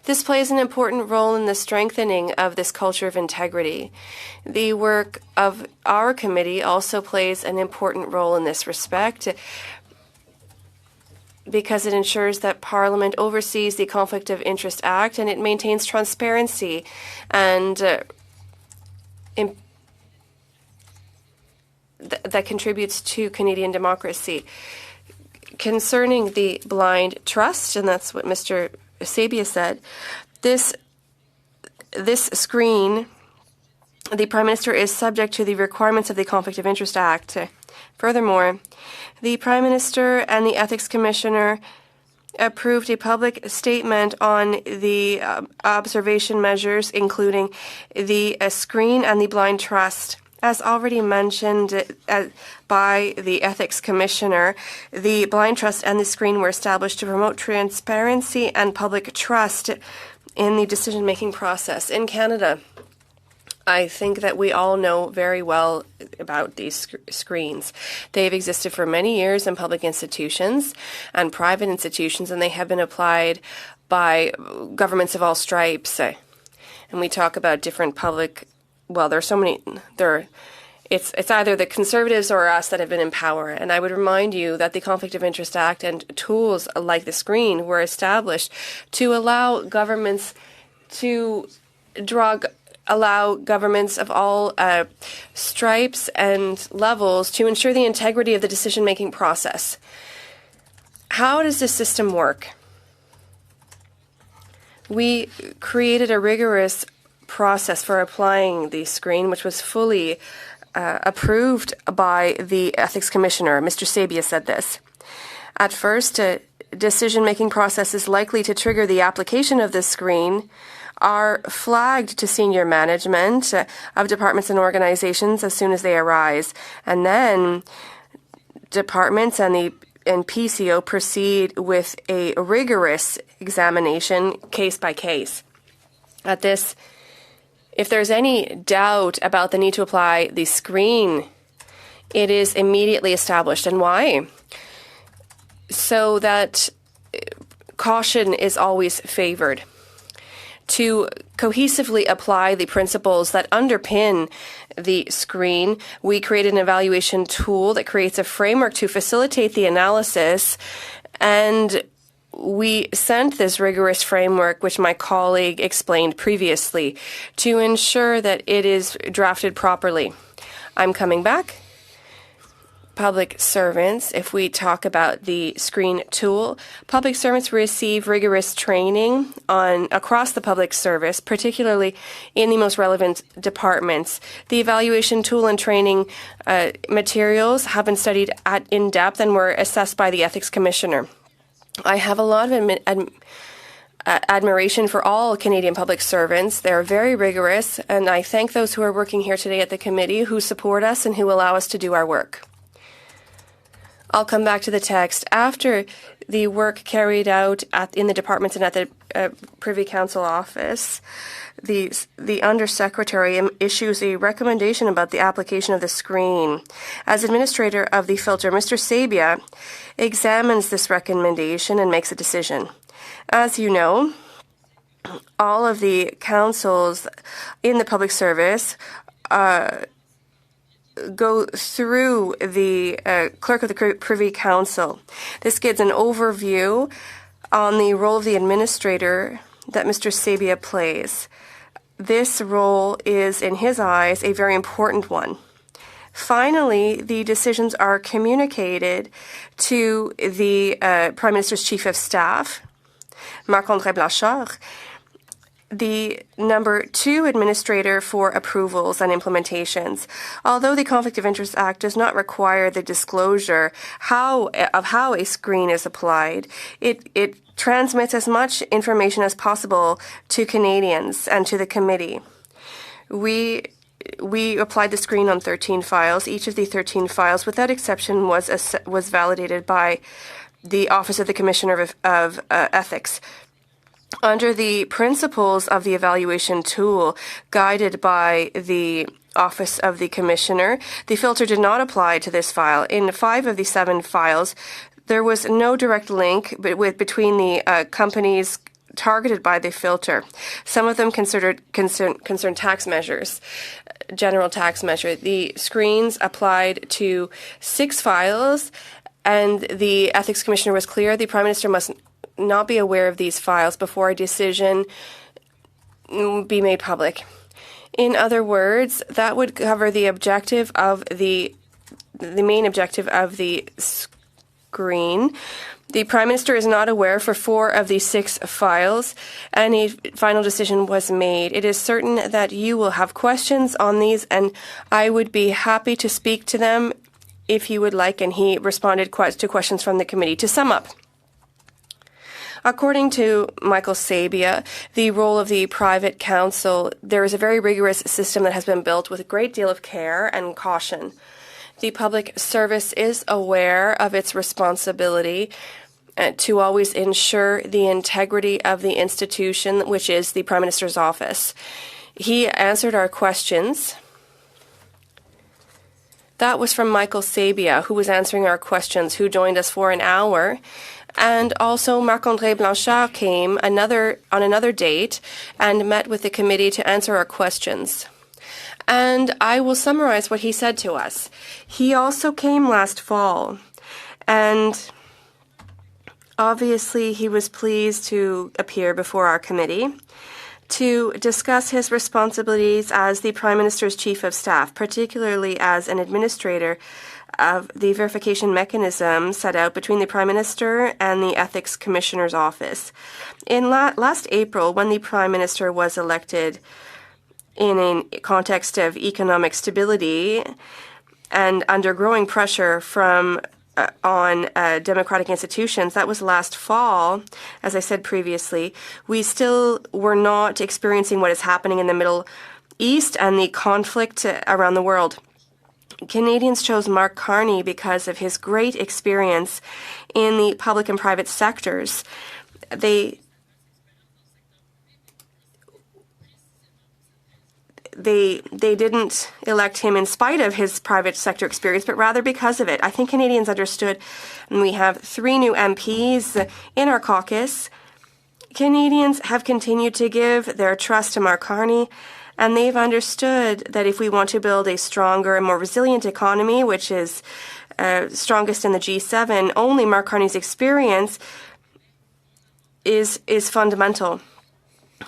This plays an important role in the strengthening of this culture of integrity. The work of our committee also plays an important role in this respect because it ensures that Parliament oversees the Conflict of Interest Act and it maintains transparency and that contributes to Canadian democracy. Concerning the blind trust, and that's what Mr. Sabia said, this screen, the Prime Minister is subject to the requirements of the Conflict of Interest Act. Furthermore, the Prime Minister and the Ethics Commissioner approved a public statement on the observation measures, including the screen and the blind trust. As already mentioned by the Ethics Commissioner, the blind trust and the screen were established to promote transparency and public trust in the decision-making process in Canada. I think that we all know very well about these screens. They've existed for many years in public institutions and private institutions, and they have been applied by governments of all stripes. And we talk about different public, well, there are so many, it's either the Conservatives or us that have been in power. And I would remind you that the Conflict of Interest Act and tools like the screen were established to allow governments of all stripes and levels to ensure the integrity of the decision-making process. How does this system work? We created a rigorous process for applying the screen, which was fully approved by the Ethics Commissioner. Mr. Sabia said this. At first, a decision-making process is likely to trigger the application of the screen are flagged to senior management of departments and organizations as soon as they arise. And then departments and PCO proceed with a rigorous examination case by case. At this, if there's any doubt about the need to apply the screen, it is immediately established. And why? So that caution is always favored. To cohesively apply the principles that underpin the screen, we created an evaluation tool that creates a framework to facilitate the analysis, and we sent this rigorous framework, which my colleague explained previously, to ensure that it is drafted properly. I'm coming back. Public servants, if we talk about the screen tool, public servants receive rigorous training across the public service, particularly in the most relevant departments. The evaluation tool and training materials have been studied in depth and were assessed by the Ethics Commissioner. I have a lot of admiration for all Canadian public servants. They're very rigorous, and I thank those who are working here today at the committee who support us and who allow us to do our work. I'll come back to the text. After the work carried out in the departments and at the Privy Council office, the Undersecretary issues a recommendation about the application of the screen. As administrator of the filter, Mr. Sabia examines this recommendation and makes a decision. As you know, all of the councils in the public service go through the clerk of the Privy Council. This gives an overview on the role of the administrator that Mr. Sabia plays. This role is, in his eyes, a very important one. Finally, the decisions are communicated to the Prime Minister's Chief of Staff, Marc-André Blanchard, the number 2 administrator for approvals and implementations. Although the Conflict of Interest Act does not require the disclosure of how a screen is applied, it transmits as much information as possible to Canadians and to the committee. We applied the screen on 13 files. Each of the 13 files, without exception, was validated by the Office of the Commissioner of Ethics. Under the principles of the evaluation tool guided by the Office of the Commissioner, the filter did not apply to this file. In 5 of the 7 files, there was no direct link between the companies targeted by the filter. Some of them concern tax measures, general tax measure. The screens applied to 6 files, and the Ethics Commissioner was clear the Prime Minister must not be aware of these files before a decision be made public. In other words, that would cover the objective of the main objective of the screen. The Prime Minister is not aware for 4 of the 6 files. Any final decision was made. It is certain that you will have questions on these, and I would be happy to speak to them if you would like, and he responded to questions from the committee. To sum up, according to Michael Sabia, the role of the private counsel, there is a very rigorous system that has been built with a great deal of care and caution. The public service is aware of its responsibility to always ensure the integrity of the institution, which is the Prime Minister's office. He answered our questions. That was from Michael Sabia, who was answering our questions, who joined us for an hour. And also Marc-André Blanchard came on another date and met with the committee to answer our questions. And I will summarize what he said to us. He also came last fall, and obviously he was pleased to appear before our committee to discuss his responsibilities as the Prime Minister's Chief of Staff, particularly as an administrator of the verification mechanism set out between the Prime Minister and the Ethics Commissioner's office. In last April, when the Prime Minister was elected in a context of economic stability and under growing pressure on democratic institutions, that was last fall, as I said previously, we still were not experiencing what is happening in the Middle East and the conflict around the world. Canadians chose Mark Carney because of his great experience in the public and private sectors. They didn't elect him in spite of his private sector experience, but rather because of it. I think Canadians understood, and we have 3 new MPs in our caucus. Canadians have continued to give their trust to Mark Carney, and they've understood that if we want to build a stronger and more resilient economy, which is strongest in the G7, only Mark Carney's experience is fundamental.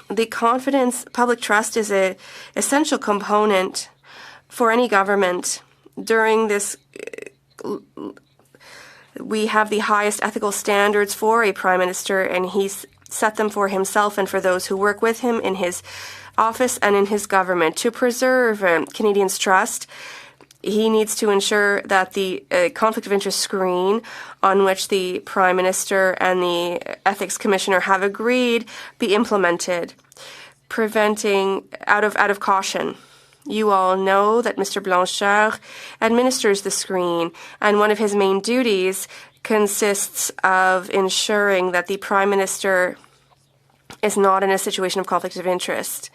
The confidence, public trust is an essential component for any government. During this, we have the highest ethical standards for a Prime Minister, and he's set them for himself and for those who work with him in his office and in his government. To preserve Canadians' trust, he needs to ensure that the conflict of interest screen on which the Prime Minister and the Ethics Commissioner have agreed be implemented, preventing out of caution. You all know that Mr. Blanchard administers the screen, and one of his main duties consists of ensuring that the Prime Minister is not in a situation of conflict of interest.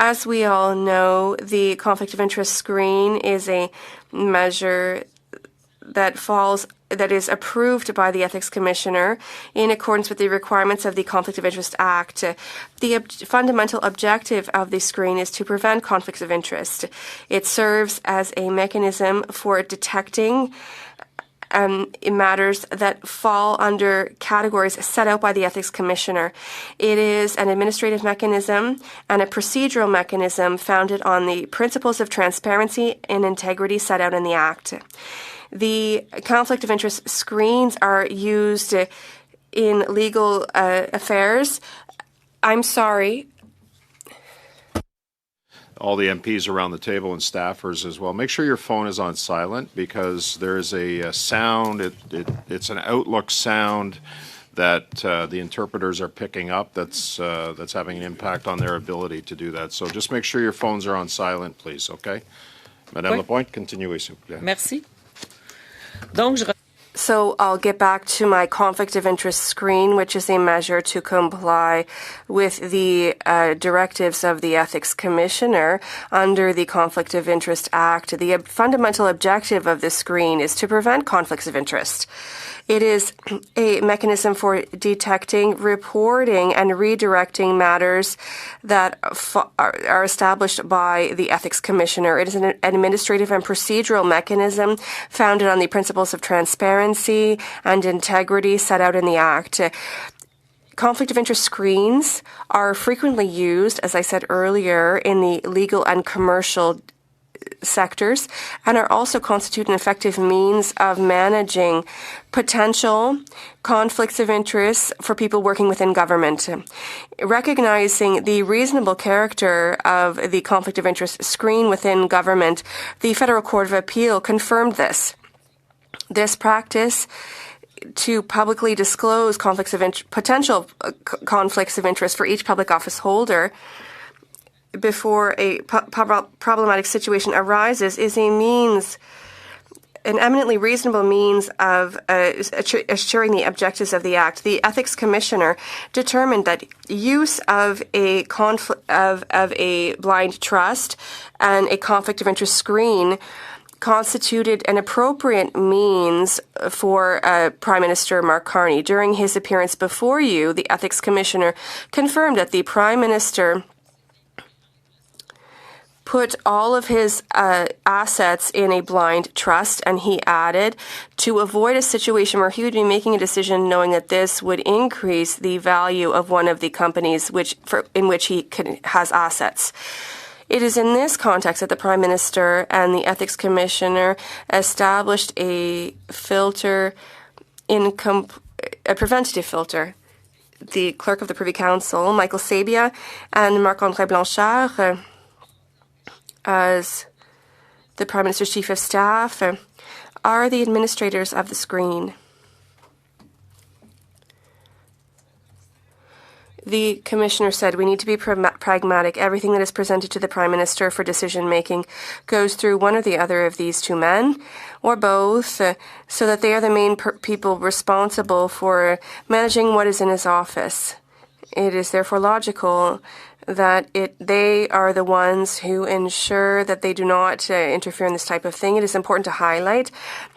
As we all know, the conflict of interest screen is a measure that is approved by the Ethics Commissioner in accordance with the requirements of the Conflict of Interest Act. The fundamental objective of the screen is to prevent conflicts of interest. It serves as a mechanism for detecting matters that fall under categories set out by the Ethics Commissioner. It is an administrative mechanism and a procedural mechanism founded on the principles of transparency and integrity set out in the Act. The conflict of interest screens are used in legal affairs. I'm sorry. All the MPs around the table and staffers as well. Make sure your phone is on silent, because there is a sound. It's an Outlook sound that the interpreters are picking up. That's having an impact on their ability to do that. So just make sure your phones are on silent, please. Okay, Madame Lapointe, continuez s'il vous plaît. Merci. Donc, So I'll get back to my conflict of interest screen, which is a measure to comply with the directives of the Ethics Commissioner under the Conflict of Interest Act. The fundamental objective of this screen is to prevent conflicts of interest. It is a mechanism for detecting, reporting, and redirecting matters that are established by the Ethics Commissioner. It is an administrative and procedural mechanism founded on the principles of transparency and integrity set out in the Act. Conflict of interest screens are frequently used, as I said earlier, in the legal and commercial sectors, and are also constitute an effective means of managing potential conflicts of interest for people working within government. Recognizing the reasonable character of the conflict of interest screen within government, the Federal Court of Appeal confirmed this. This practice to publicly disclose potential conflicts of interest for each public office holder before a problematic situation arises is an eminently reasonable means of assuring the objectives of the Act. The Ethics Commissioner determined that use of a blind trust and a conflict of interest screen constituted an appropriate means for Prime Minister Mark Carney. During his appearance before you, the Ethics Commissioner confirmed that the Prime Minister put all of his assets in a blind trust, and he added to avoid a situation where he would be making a decision knowing that this would increase the value of one of the companies in which he has assets. It is in this context that the Prime Minister and the Ethics Commissioner established a filter, a preventative filter. The Clerk of the Privy Council, Michael Sabia, and Marc-André Blanchard, as the Prime Minister's Chief of Staff, are the administrators of the screen. The Commissioner said we need to be pragmatic. Everything that is presented to the Prime Minister for decision-making goes through one or the other of these two men, or both, so that they are the main people responsible for managing what is in his office. It is therefore logical that they are the ones who ensure that they do not interfere in this type of thing. It is important to highlight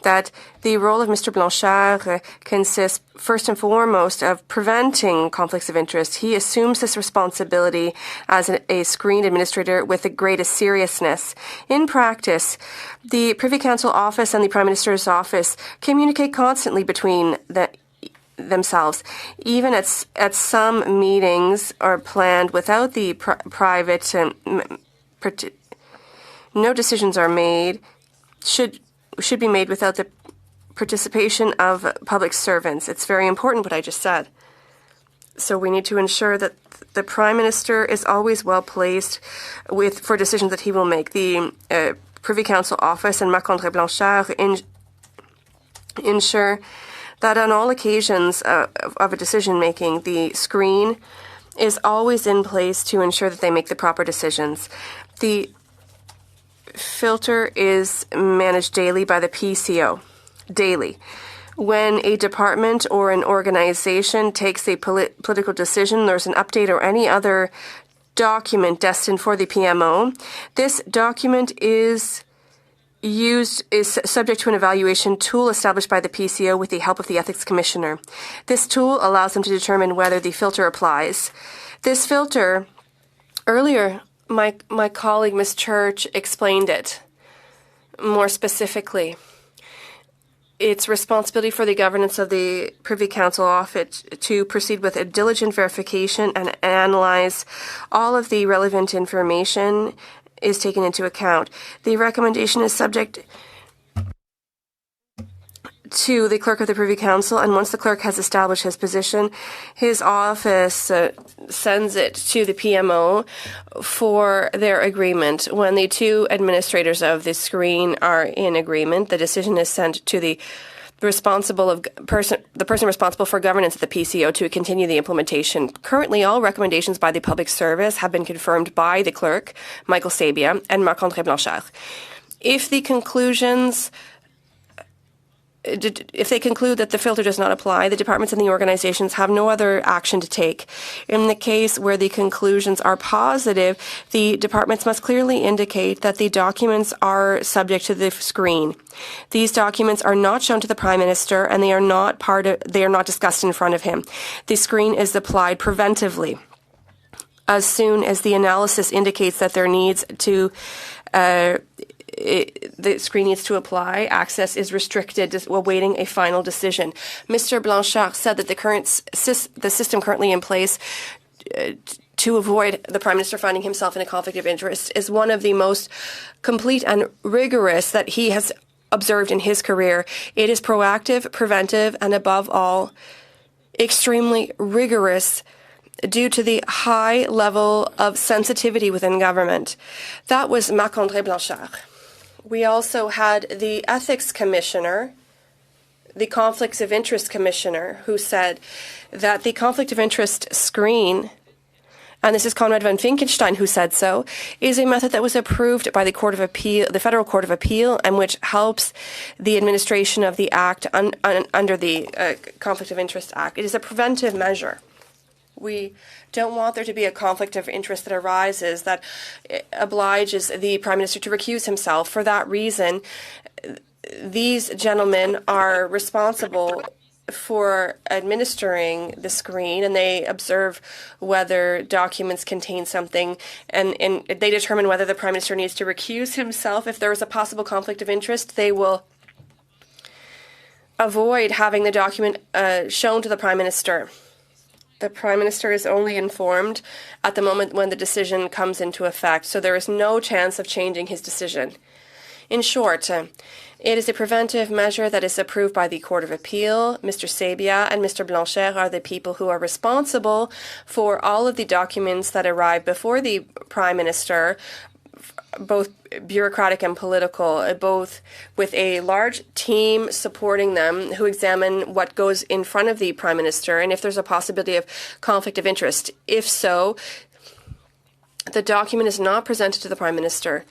that the role of Mr. Blanchard consists first and foremost of preventing conflicts of interest. He assumes this responsibility as a screen administrator with the greatest seriousness. In practice, the Privy Council office and the Prime Minister's office communicate constantly between themselves. Even at some meetings are planned without the private, no decisions are made, should be made without the participation of public servants. It's very important what I just said. So we need to ensure that the Prime Minister is always well placed for decisions that he will make. The Privy Council office and Marc-André Blanchard ensure that on all occasions of a decision-making, the screen is always in place to ensure that they make the proper decisions. The filter is managed daily by the PCO. Daily. When a department or an organization takes a political decision, there's an update or any other document destined for the PMO. This document is subject to an evaluation tool established by the PCO with the help of the Ethics Commissioner. This tool allows them to determine whether the filter applies. This filter, earlier, my colleague, Ms. Church, explained it more specifically. It's responsibility for the governance of the Privy Council office to proceed with a diligent verification and analyze all of the relevant information is taken into account. The recommendation is subject to the Clerk of the Privy Council, and once the Clerk has established his position, his office sends it to the PMO for their agreement. When the two administrators of the screen are in agreement, the decision is sent to the person responsible for governance at the PCO to continue the implementation. Currently, all recommendations by the public service have been confirmed by the clerk, Michael Sabia, and Marc-André Blanchard. If they conclude that the filter does not apply, the departments and the organizations have no other action to take. In the case where the conclusions are positive, the departments must clearly indicate that the documents are subject to the screen. These documents are not shown to the Prime Minister, and they are not discussed in front of him. The screen is applied preventively. As soon as the analysis indicates that there needs to the screen needs to apply, access is restricted awaiting a final decision. Mr. Blanchard said that the system currently in place to avoid the Prime Minister finding himself in a conflict of interest is one of the most complete and rigorous that he has observed in his career. It is proactive, preventive, and above all, extremely rigorous due to the high level of sensitivity within government. That was Marc-André Blanchard. We also had the Ethics Commissioner, the Conflicts of Interest Commissioner, who said that the Conflict of Interest screen, and this is Conrad van Finkenstein who said so, is a method that was approved by the Court of Appeal, the Federal Court of Appeal, and which helps the administration of the Act under the Conflict of Interest Act. It is a preventive measure. We don't want there to be a conflict of interest that arises that obliges the Prime Minister to recuse himself. For that reason, these gentlemen are responsible for administering the screen, and they observe whether documents contain something, and they determine whether the Prime Minister needs to recuse himself. If there is a possible conflict of interest, they will avoid having the document shown to the Prime Minister. The Prime Minister is only informed at the moment when the decision comes into effect, so there is no chance of changing his decision. In short, it is a preventive measure that is approved by the Court of Appeal. Mr. Sabia and Mr. Blanchet are the people who are responsible for all of the documents that arrive before the Prime Minister, both bureaucratic and political, both with a large team supporting them who examine what goes in front of the Prime Minister and if there's a possibility of conflict of interest. If so, the document is not presented to the Prime Minister.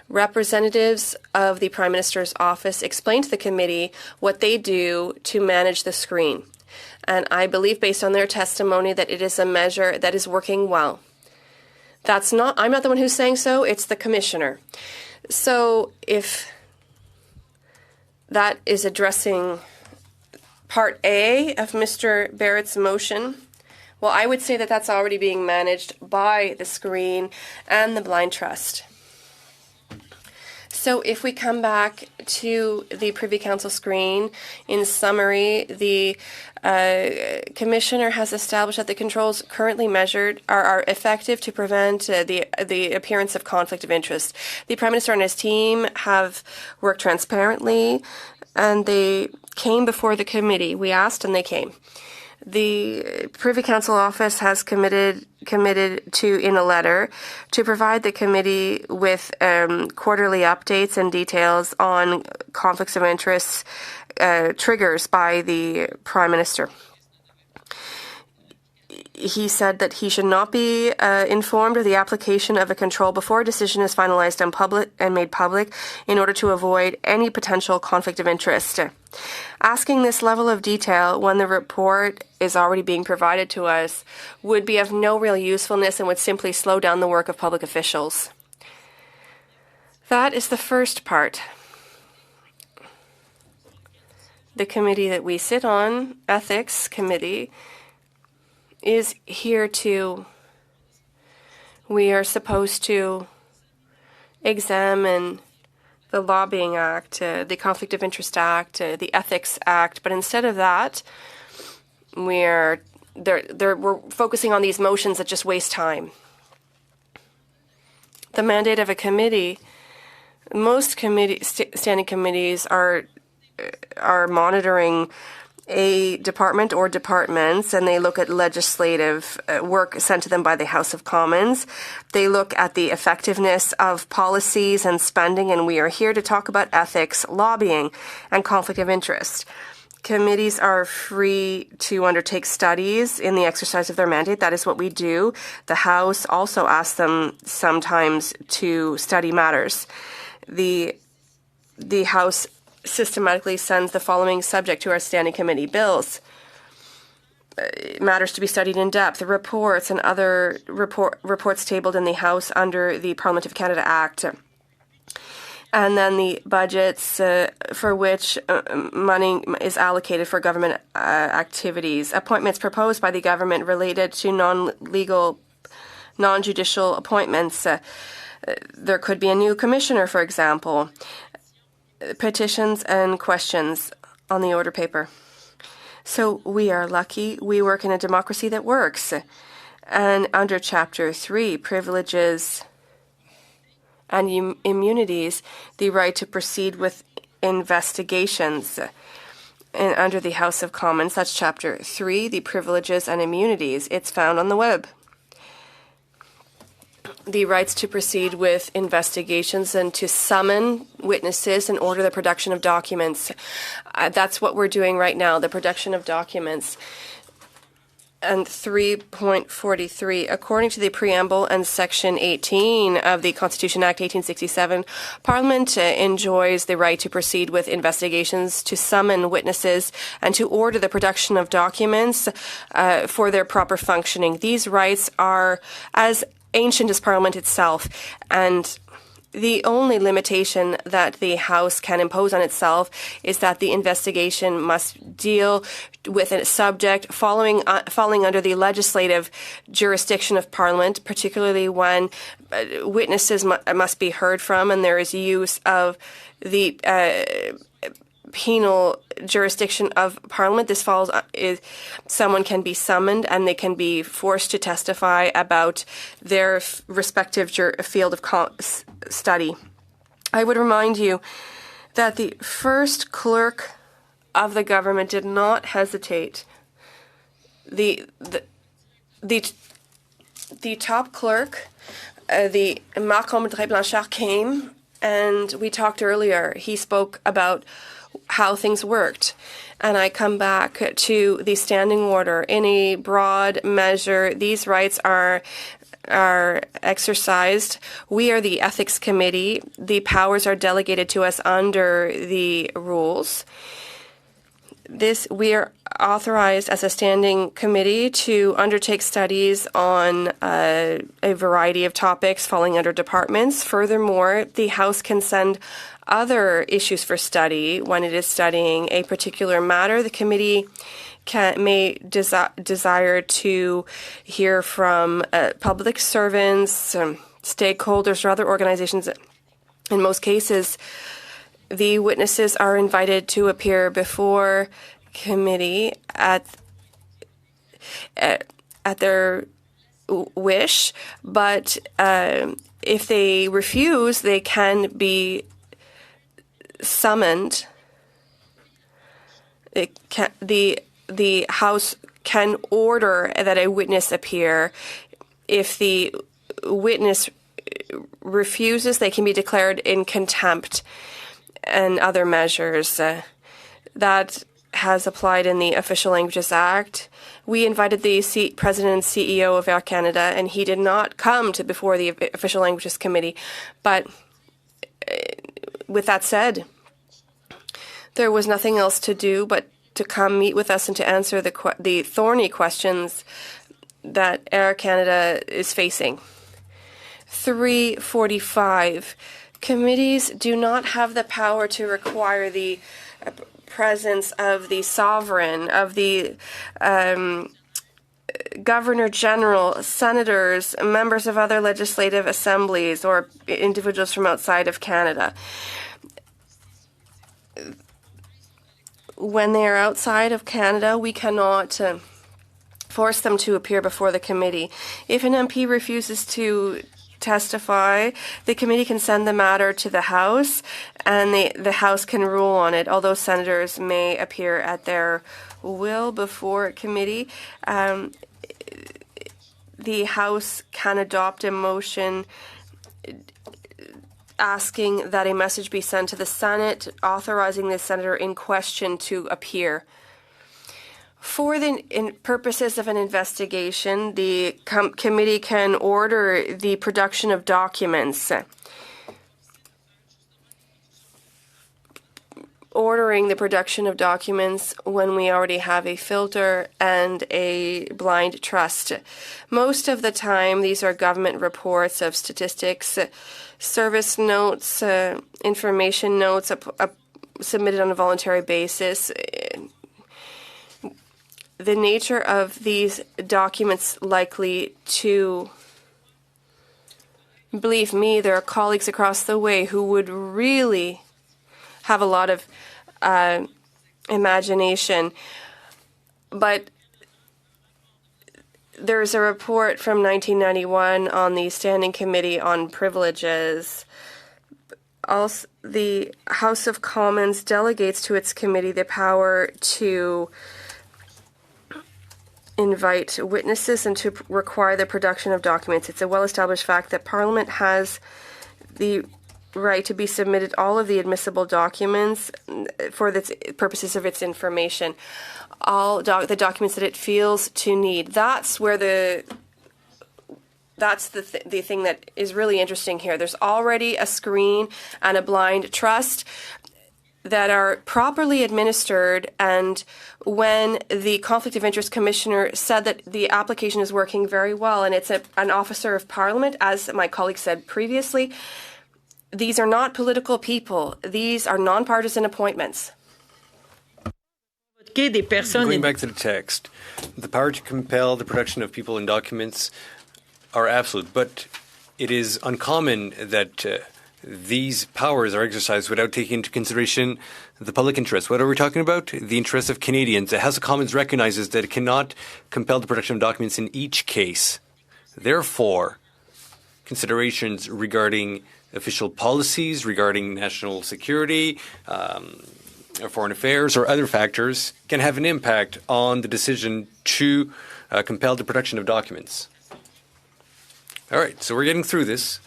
Representatives of the Prime Minister's office explain to the committee what they do to manage the screen. And I believe, based on their testimony, that it is a measure that is working well. I'm not the one who's saying so, it's the Commissioner. So if that is addressing Part A of Mr. Barrett's motion, well, I would say that that's already being managed by the screen and the Blind Trust. So if we come back to the Privy Council screen, in summary, the Commissioner has established that the controls currently measured are effective to prevent the appearance of conflict of interest. The Prime Minister and his team have worked transparently, and they came before the committee. We asked, and they came. The Privy Council office has committed to, in a letter, to provide the committee with quarterly updates and details on conflicts of interest triggers by the Prime Minister. He said that he should not be informed of the application of a control before a decision is finalized and made public in order to avoid any potential conflict of interest. Asking this level of detail when the report is already being provided to us would be of no real usefulness and would simply slow down the work of public officials. That is the first part. The committee that we sit on, Ethics Committee, is here we are supposed to examine the Lobbying Act, the Conflict of Interest Act, the Ethics Act, but instead of that, we're focusing on these motions that just waste time. The mandate of a committee, most standing committees are monitoring a department or departments, and they look at legislative work sent to them by the House of Commons. They look at the effectiveness of policies and spending, and we are here to talk about ethics, lobbying, and conflict of interest. Committees are free to undertake studies in the exercise of their mandate. That is what we do. The House also asks them sometimes to study matters. The House systematically sends the following subject to our standing committee: bills, matters to be studied in depth, reports and other reports tabled in the House under the Parliament of Canada Act, and then the budgets for which money is allocated for government activities, appointments proposed by the government related to non-legal, non-judicial appointments. There could be a new commissioner, for example. Petitions and questions on the order paper. So we are lucky. We work in a democracy that works. And under Chapter 3, privileges and immunities, the right to proceed with investigations. And under the House of Commons, that's Chapter 3, the privileges and immunities. It's found on the web. The rights to proceed with investigations and to summon witnesses and order the production of documents. That's what we're doing right now, the production of documents. and 3.43. According to the preamble and Section 18 of the Constitution Act 1867, Parliament enjoys the right to proceed with investigations, to summon witnesses, and to order the production of documents for their proper functioning. These rights are as ancient as Parliament itself, and the only limitation that the House can impose on itself is that the investigation must deal with a subject falling under the legislative jurisdiction of Parliament, particularly when witnesses must be heard from and there is use of the penal jurisdiction of Parliament. This falls is someone can be summoned and they can be forced to testify about their respective field of study. I would remind you that the first clerk of the government did not hesitate. The top clerk, the Marc-André Blanchard, came, and we talked earlier. He spoke about how things worked. And I come back to the standing order. In a broad measure, these rights are exercised. We are the Ethics Committee. The powers are delegated to us under the rules. We are authorized as a standing committee to undertake studies on a variety of topics falling under departments. Furthermore, the House can send other issues for study when it is studying a particular matter. The committee may desire to hear from public servants, stakeholders, or other organizations. In most cases, the witnesses are invited to appear before committee at their wish, but if they refuse, they can be summoned. The House can order that a witness appear. If the witness refuses, they can be declared in contempt and other measures. That has applied in the Official Languages Act. We invited the President and CEO of Air Canada, and he did not come before the Official Languages Committee. But with that said, there was nothing else to do but to come meet with us and to answer the thorny questions that Air Canada is facing. 345. Committees do not have the power to require the presence of the sovereign, of the Governor General, senators, members of other legislative assemblies, or individuals from outside of Canada. When they are outside of Canada, we cannot force them to appear before the committee. If an MP refuses to testify, the committee can send the matter to the House, and the House can rule on it, although senators may appear at their will before committee. The House can adopt a motion asking that a message be sent to the Senate, authorizing the senator in question to appear. For the purposes of an investigation, the committee can order the production of documents. Ordering the production of documents when we already have a filter and a blind trust. Most of the time, these are government reports of statistics, service notes, information notes submitted on a voluntary basis. The nature of these documents likely to, believe me, there are colleagues across the way who would really have a lot of imagination. But there's a report from 1991 on the Standing Committee on Privileges. Also, the House of Commons delegates to its committee the power to invite witnesses and to require the production of documents. It's a well-established fact that Parliament has the right to be submitted all of the admissible documents for the purposes of its information, the documents that it feels to need. That's where the thing that is really interesting here. There's already a screen and a blind trust that are properly administered, and when the Conflict of Interest Commissioner said that the application is working very well and it's an officer of Parliament, as my colleague said previously, these are not political people. These are nonpartisan appointments. Going back to the text, the power to compel the production of people and documents are absolute, but it is uncommon that these powers are exercised without taking into consideration the public interest. What are we talking about? The interests of Canadians. The House of Commons recognizes that it cannot compel the production of documents in each case. Therefore, considerations regarding official policies, regarding national security, or foreign affairs, or other factors can have an impact on the decision to compel the production of documents. All right, so we're getting through this.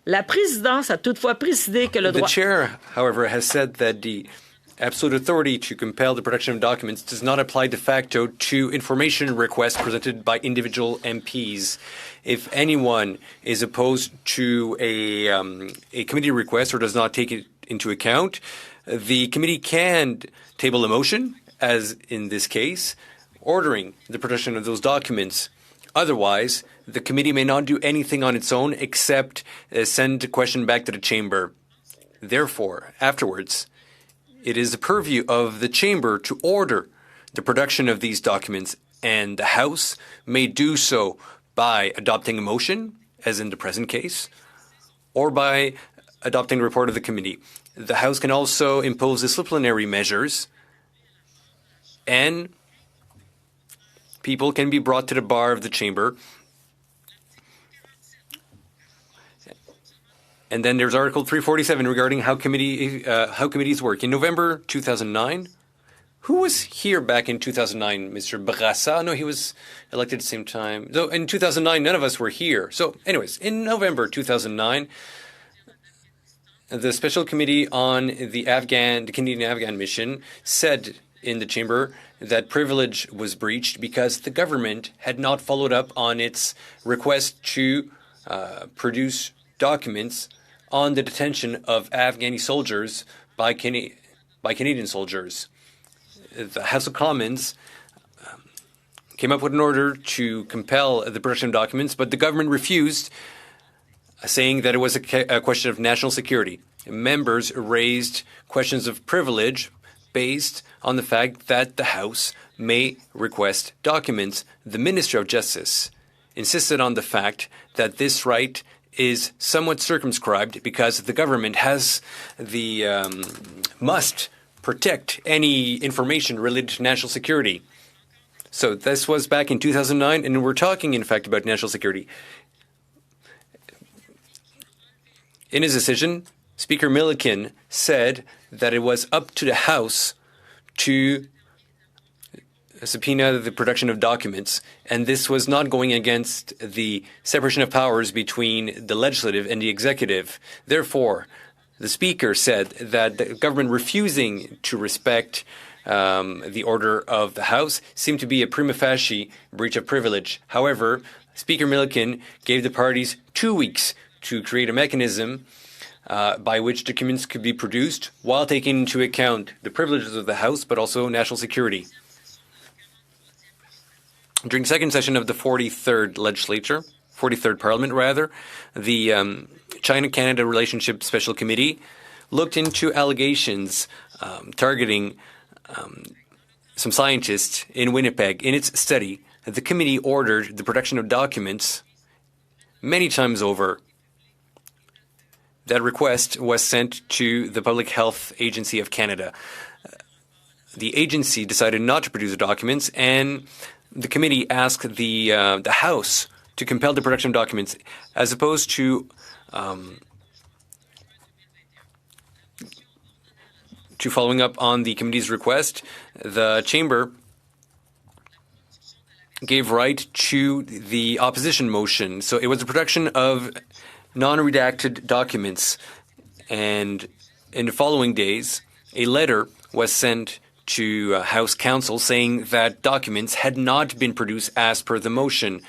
La présidence a toutefois précisé que le The droit... chair, however, has said that the absolute authority to compel the production of documents does not apply de facto to information requests presented by individual MPs. If anyone is opposed to a committee request or does not take it into account, the committee can table a motion, as in this case, ordering the production of those documents. Otherwise, the committee may not do anything on its own except send a question back to the chamber. Therefore, afterwards, it is the purview of the chamber to order the production of these documents, and the House may do so by adopting a motion, as in the present case, or by adopting a report of the committee. The House can also impose disciplinary measures, and people can be brought to the bar of the chamber. And then there's Article 347 regarding how committees work. In November 2009, who was here back in 2009? Mr. Bourassa? No, he was elected at the same time. So in 2009, none of us were here. So anyways, in November 2009, the Special Committee on the Canadian-Afghan mission said in the chamber that privilege was breached because the government had not followed up on its request to produce documents on the detention of Afghani soldiers by Canadian soldiers. The House of Commons came up with an order to compel the production of documents, but the government refused, saying that it was a question of national security. Members raised questions of privilege based on the fact that the House may request documents. The Minister of Justice insisted on the fact that this right is somewhat circumscribed because the government has the must protect any information related to national security. So this was back in 2009, and we're talking, in fact, about national security. In his decision, Speaker Milliken said that it was up to the House to subpoena the production of documents, and this was not going against the separation of powers between the legislative and the executive. Therefore, the Speaker said that the government refusing to respect the order of the House seemed to be a prima facie breach of privilege. However, Speaker Milliken gave the parties 2 weeks to create a mechanism by which documents could be produced while taking into account the privileges of the House, but also national security. During the second session of the 43rd legislature, 43rd Parliament rather, the China-Canada Relationship Special Committee looked into allegations targeting some scientists in Winnipeg. In its study, the committee ordered the production of documents many times over. That request was sent to the Public Health Agency of Canada. The agency decided not to produce the documents, and the committee asked the House to compel the production of documents, as opposed to following up on the committee's request. The chamber gave right to the opposition motion. So it was the production of non-redacted documents. And in the following days, a letter was sent to House Counsel saying that documents had not been produced as per the motion.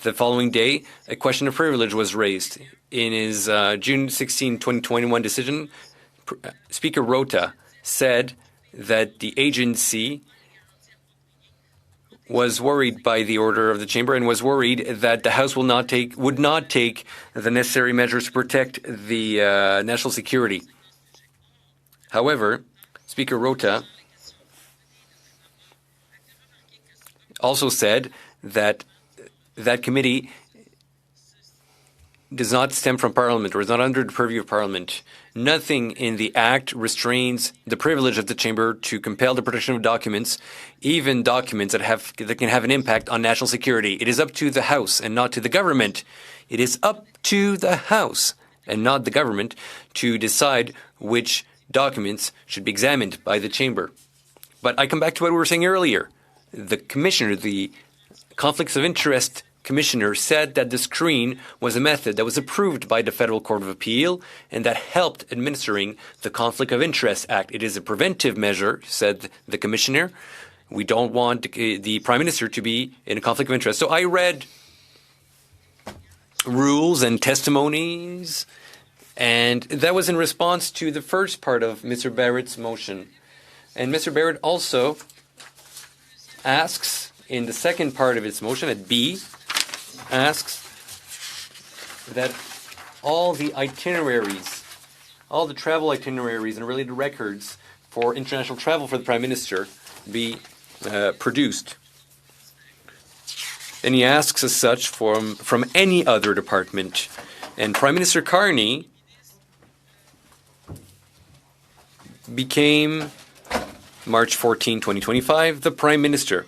The following day, a question of privilege was raised. In his June 16, 2021 decision, Speaker Rota said that the agency was worried by the order of the chamber and was worried that the House would not take the necessary measures to protect the national security. However, Speaker Rota also said that that committee does not stem from Parliament or is not under the purview of Parliament. Nothing in the Act restrains the privilege of the Chamber to compel the protection of documents, even documents that can have an impact on national security. It is up to the House and not to the government. It is up to the House and not the government to decide which documents should be examined by the Chamber. But I come back to what we were saying earlier. The Commissioner, the Conflicts of Interest Commissioner, said that the screen was a method that was approved by the Federal Court of Appeal and that helped administering the Conflict of Interest Act. It is a preventive measure, said the Commissioner. We don't want the Prime Minister to be in a conflict of interest. So I read rules and testimonies, and that was in response to the first part of Mr. Barrett's motion. And Mr. Barrett also asks, in the second part of its motion, at B, asks that all the itineraries, all the travel itineraries and related records for international travel for the Prime Minister be produced. And he asks as such from any other department. And Prime Minister Carney became, March 14, 2025, the Prime Minister.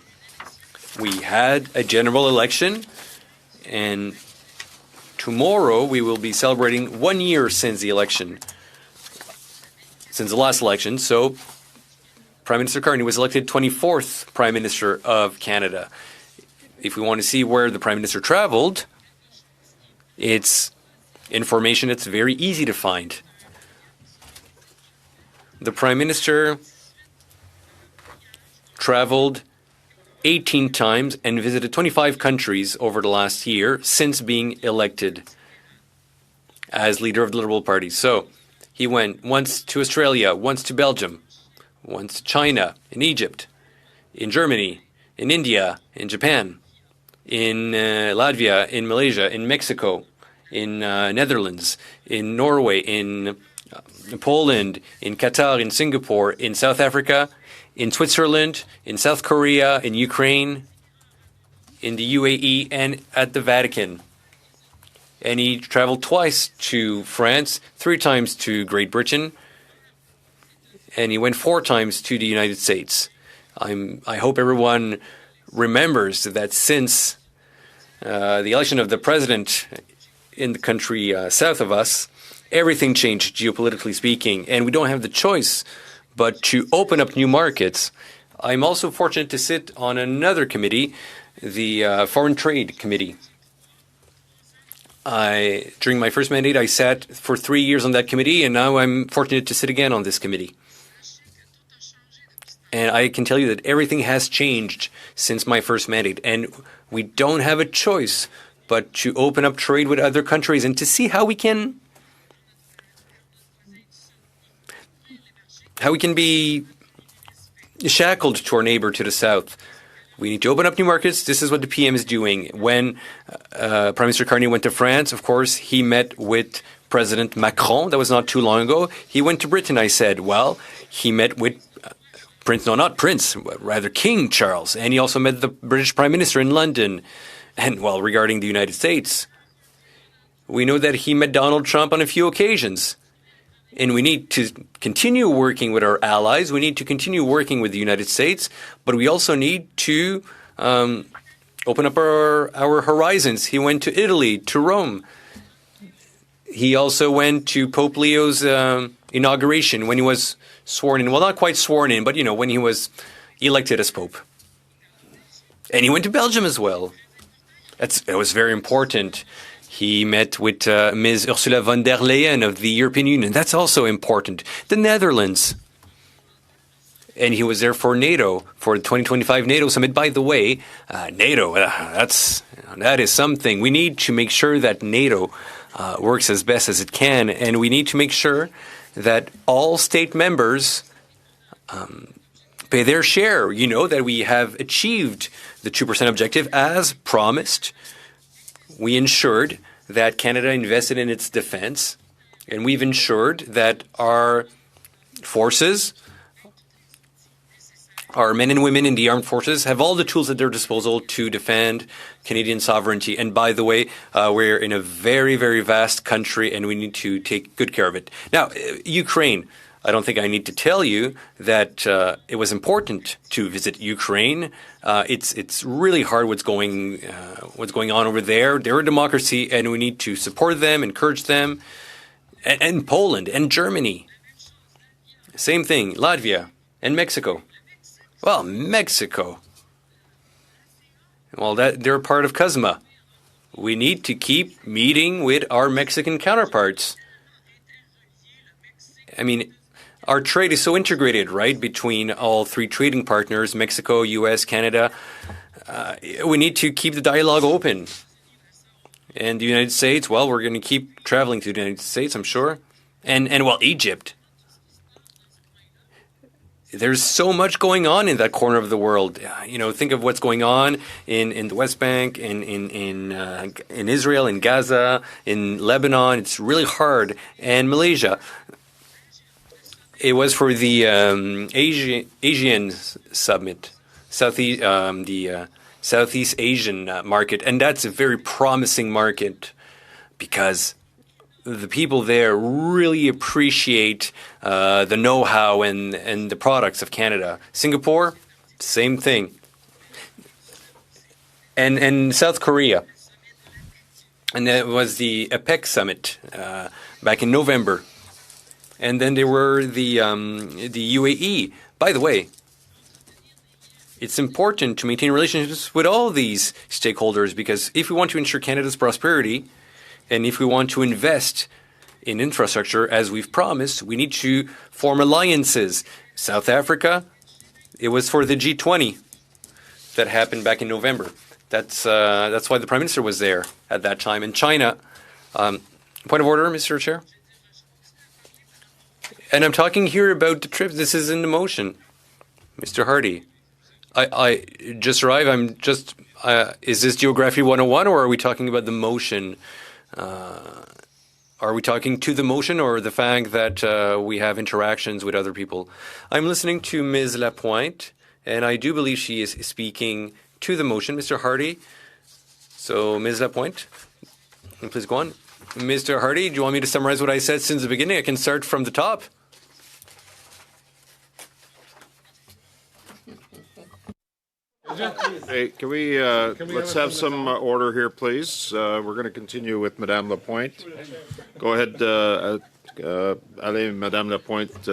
We had a general election, and tomorrow we will be celebrating 1 year since the election, since the last election. So Prime Minister Carney was elected 24th Prime Minister of Canada. If we want to see where the Prime Minister traveled, it's information that's very easy to find. The Prime Minister traveled 18 times and visited 25 countries over the last year since being elected as leader of the Liberal Party. So he went once to Australia, once to Belgium, once to China, in Egypt, in Germany, in India, in Japan, in Latvia, in Malaysia, in Mexico, in Netherlands, in Norway, in Poland, in Qatar, in Singapore, in South Africa, in Switzerland, in South Korea, in Ukraine, in the UAE, and at the Vatican. And he traveled twice to France, 3 times to Great Britain, and he went 4 times to the United States. I hope everyone remembers that since the election of the president in the country south of us, everything changed geopolitically speaking, and we don't have the choice but to open up new markets. I'm also fortunate to sit on another committee, the Foreign Trade Committee. During my first mandate, I sat for 3 years on that committee, and now I'm fortunate to sit again on this committee. And I can tell you that everything has changed since my first mandate, and we don't have a choice but to open up trade with other countries and to see how we can be shackled to our neighbor to the south. We need to open up new markets. This is what the PM is doing. When Prime Minister Carney went to France, of course, he met with President Macron. That was not too long ago. He went to Britain. I said, well, he met with rather King Charles. And he also met the British Prime Minister in London. And, well, regarding the United States, we know that he met Donald Trump on a few occasions. And we need to continue working with our allies. We need to continue working with the United States. But we also need to open up our horizons. He went to Italy, to Rome. He also went to Pope Leo's inauguration when he was sworn in. Well, not quite sworn in, but, when he was elected as Pope. And he went to Belgium as well. It was very important. He met with Ms. Ursula von der Leyen of the European Union. That's also important. The Netherlands. And he was there for NATO, for the 2025 NATO summit. By the way, NATO, that is something. We need to make sure that NATO works as best as it can, and we need to make sure that all state members pay their share. You know that we have achieved the 2% objective as promised. We ensured that Canada invested in its defense, and we've ensured that our forces, our men and women in the armed forces, have all the tools at their disposal to defend Canadian sovereignty. And by the way, we're in a very, very vast country, and we need to take good care of it. Now, Ukraine. I don't think I need to tell you that it was important to visit Ukraine. It's really hard what's going on over there. They're a democracy, and we need to support them, encourage them. And Poland and Germany, same thing. Latvia and Mexico. Well, Mexico. Well, they're part of CUSMA. We need to keep meeting with our Mexican counterparts. I mean, our trade is so integrated, right, between all three trading partners, Mexico, U.S., Canada. We need to keep the dialogue open. And the United States, well, we're going to keep traveling to the United States, I'm sure. And well, Egypt. There's so much going on in that corner of the world. You know, think of what's going on in the West Bank, in Israel, in Gaza, in Lebanon. It's really hard. And Malaysia. It was for the Asian Summit, the Southeast Asian market, and that's a very promising market because the people there really appreciate the know-how and the products of Canada. Singapore, same thing, and South Korea, and that was the APEC Summit back in November. And then there were the UAE. By the way, it's important to maintain relationships with all these stakeholders because if we want to ensure Canada's prosperity and if we want to invest in infrastructure as we've promised, we need to form alliances. South Africa, it was for the G20 that happened back in November. That's why the Prime Minister was there at that time. And China, point of order, Mr. Chair. And I'm talking here about the trip. This is in the motion. Mr. Hardy, I just arrived. Is this Geography 101 or are we talking about the motion? Are we talking to the motion or the fact that we have interactions with other people? I'm listening to Ms. Lapointe, and I do believe she is speaking to the motion. Mr. Hardy. So, Ms. Lapointe, please go on. Mr. Hardy, do you want me to summarize what I said since the beginning? I can start from the top. Hey, can we let's have some order here, please. We're going to continue with Madame Lapointe. Go ahead, allez, Madame Lapointe.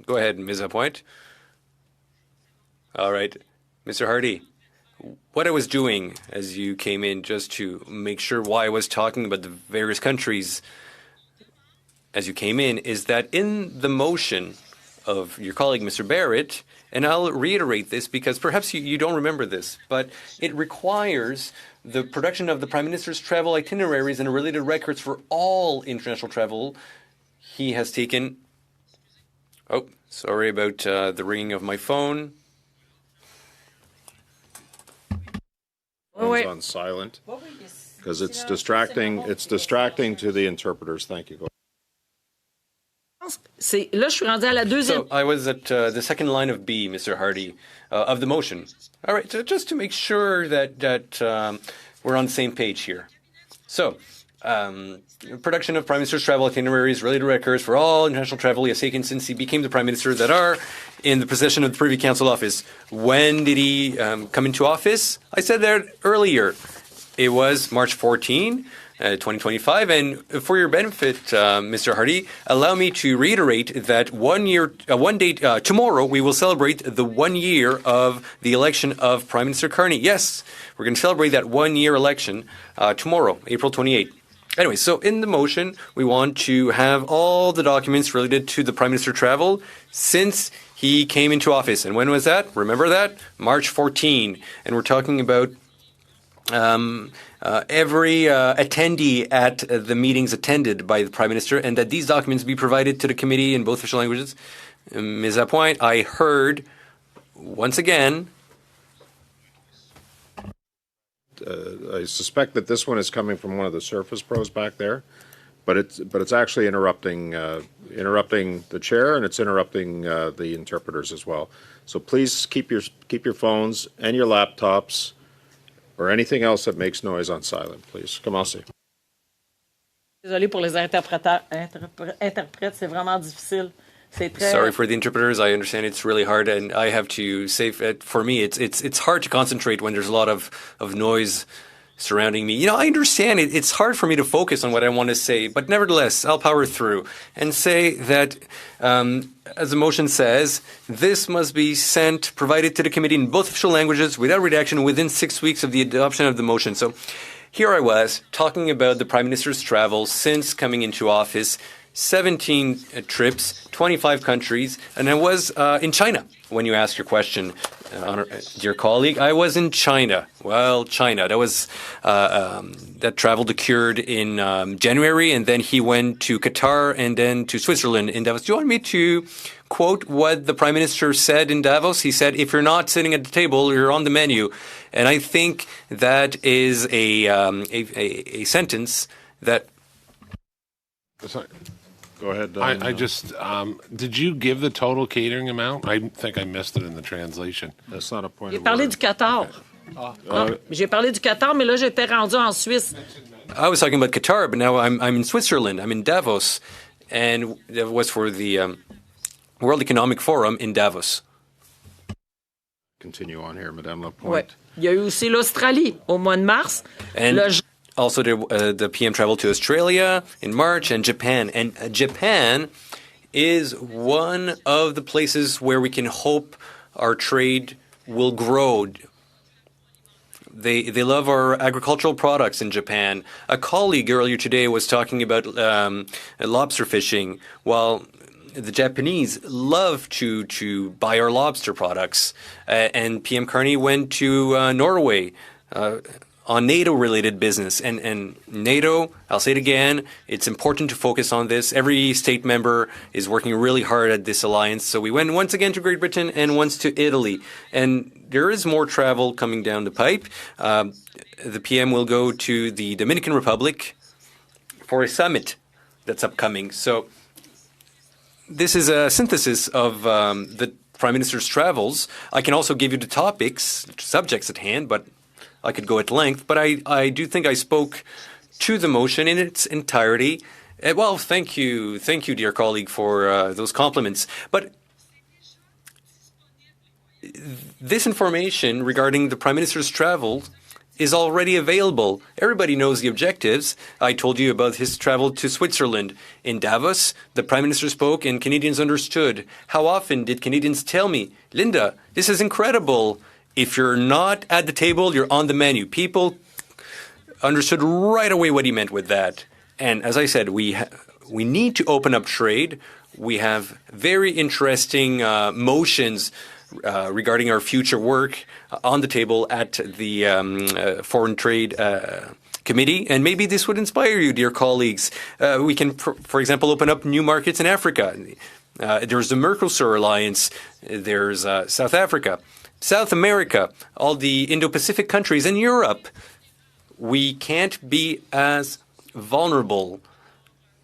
Go ahead, Ms. Lapointe. All right. Mr. Hardy, what I was doing as you came in, just to make sure why I was talking about the various countries as you came in, is that in the motion of your colleague, Mr. Barrett, and I'll reiterate this because perhaps you don't remember this, but it requires the production of the Prime Minister's travel itineraries and related records for all international travel he has taken. Oh, sorry about the ringing of my phone. Phone's on silent because it's distracting. It's distracting to the interpreters. Thank you. Là, je suis rendu à la deuxième. So I was at the second line of B, Mr. Hardy, of the motion. All right, so just to make sure that we're on the same page here. So, production of Prime Minister's travel itineraries, related records for all international travel he has taken since he became the Prime Minister that are in the possession of the Privy Council office. When did he come into office? I said that earlier. It was March 14. 2025. And for your benefit, Mr. Hardy, allow me to reiterate that tomorrow we will celebrate the 1 year of the election of Prime Minister Carney. Yes, we're going to celebrate that 1 year election tomorrow, April 28th. Anyway, so in the motion, we want to have all the documents related to the Prime Minister travel since he came into office. And when was that? Remember that? March 14. And we're talking about every attendee at the meetings attended by the Prime Minister, and that these documents be provided to the committee in both official languages. Ms. Lapointe, I heard, once again, I suspect that this one is coming from one of the Surface Pros back there, but it's actually interrupting the chair, and it's interrupting the interpreters as well. So please keep your phones and your laptops or anything else that makes noise on silent, please. Commencez. Désolé pour les interprètes, c'est vraiment difficile. Sorry for the interpreters. I understand it's really hard, and I have to say, for me, it's hard to concentrate when there's a lot of noise surrounding me. You know, I understand it. It's hard for me to focus on what I want to say, but nevertheless, I'll power through and say that, as the motion says, this must be provided to the committee in both official languages without redaction within 6 weeks of the adoption of the motion. So here I was talking about the Prime Minister's travel since coming into office, 17 trips, 25 countries, and I was in China when you asked your question, dear colleague. I was in China. Well, China. That was that travel occurred in January, and then he went to Qatar and then to Switzerland in Davos. Do you want me to quote what the Prime Minister said in Davos? He said, "If you're not sitting at the table, you're on the menu," and I think that is a sentence that. Sorry. Go ahead. I just, did you give the total catering amount? I think I missed it in the translation. That's not a point J'ai of parlé order. du Qatar. J'ai parlé du Qatar, mais là, j'étais rendu en Suisse. I was talking about Qatar, but now I'm in Switzerland. I'm in Davos, and that was for the World Economic Forum in Davos. Continue on here, Madame Ouais. Lapointe. Il y a eu aussi l'Australie au mois de mars. And Le- also the PM traveled to Australia in March and Japan. And Japan is one of the places where we can hope our trade will grow. They love our agricultural products in Japan. A colleague earlier today was talking about lobster fishing. Well, the Japanese love to buy our lobster products. And PM Carney went to Norway on NATO-related business. And NATO, I'll say it again, it's important to focus on this. Every state member is working really hard at this alliance. So we went once again to Great Britain and once to Italy. And there is more travel coming down the pipe. The PM will go to the Dominican Republic for a summit that's upcoming. So this is a synthesis of the Prime Minister's travels. I can also give you the subjects at hand, but I could go at length. But I do think I spoke to the motion in its entirety. Well, thank you, dear colleague, for those compliments. But this information regarding the Prime Minister's travel is already available. Everybody knows the objectives. I told you about his travel to Switzerland. In Davos, the Prime Minister spoke and Canadians understood. How often did Canadians tell me, Linda, this is incredible. If you're not at the table, you're on the menu. People understood right away what he meant with that. And as I said, we need to open up trade. We have very interesting motions regarding our future work on the table at the Foreign Trade Committee. And maybe this would inspire you, dear colleagues. We can, for example, open up new markets in Africa. There's the Mercosur Alliance. There's South Africa, South America, all the Indo-Pacific countries, and Europe. We can't be as vulnerable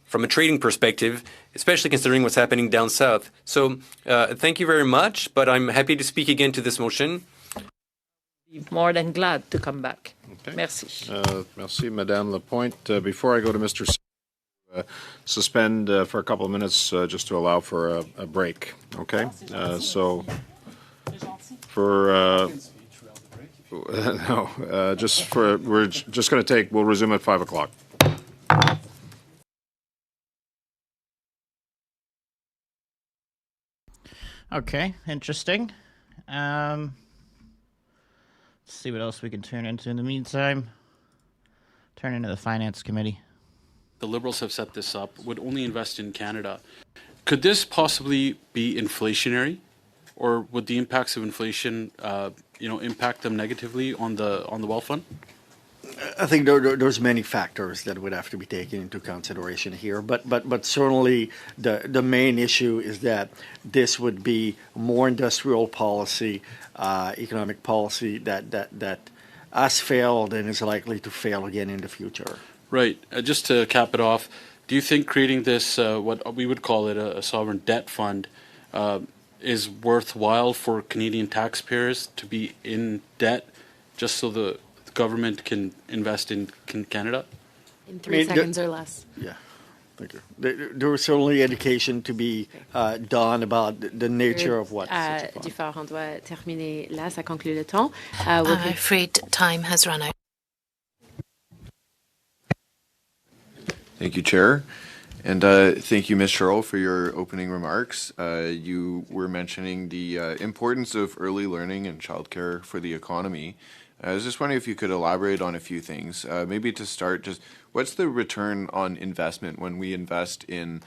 from a trading perspective, especially considering what's happening down south. So thank you very much, but I'm happy to speak again to this motion. More than glad to come back. Okay. Merci. Merci, Madame Lapointe. Before I go to Mr. Suspend for a couple of minutes just to allow for a break. Okay? So for no, we're just going to we'll resume at 5 o'clock. Okay, interesting. Let's see what else we can turn into in the meantime. Turn into the Finance Committee. The Liberals have set this up, would only invest in Canada. Could this possibly be inflationary, or would the impacts of inflation, impact them negatively on the wealth fund? I think there's many factors that would have to be taken into consideration here, but certainly the main issue is that this would be more industrial policy, economic policy that has failed and is likely to fail again in the future. Right. Just to cap it off, do you think creating this, what we would call it a sovereign debt fund, is worthwhile for Canadian taxpayers to be in debt just so the government can invest in Canada? In 3 seconds or less. Yeah, thank you. There was certainly education to be done about the nature of what. Du fort, on doit terminer là, ça conclut le temps. I'm afraid time has run out. Thank you, Chair. And thank you, Ms. Sherrill, for your opening remarks. You were mentioning the importance of early learning and childcare for the economy. I was just wondering if you could elaborate on a few things. Maybe to start, just what's the return on investment when we invest in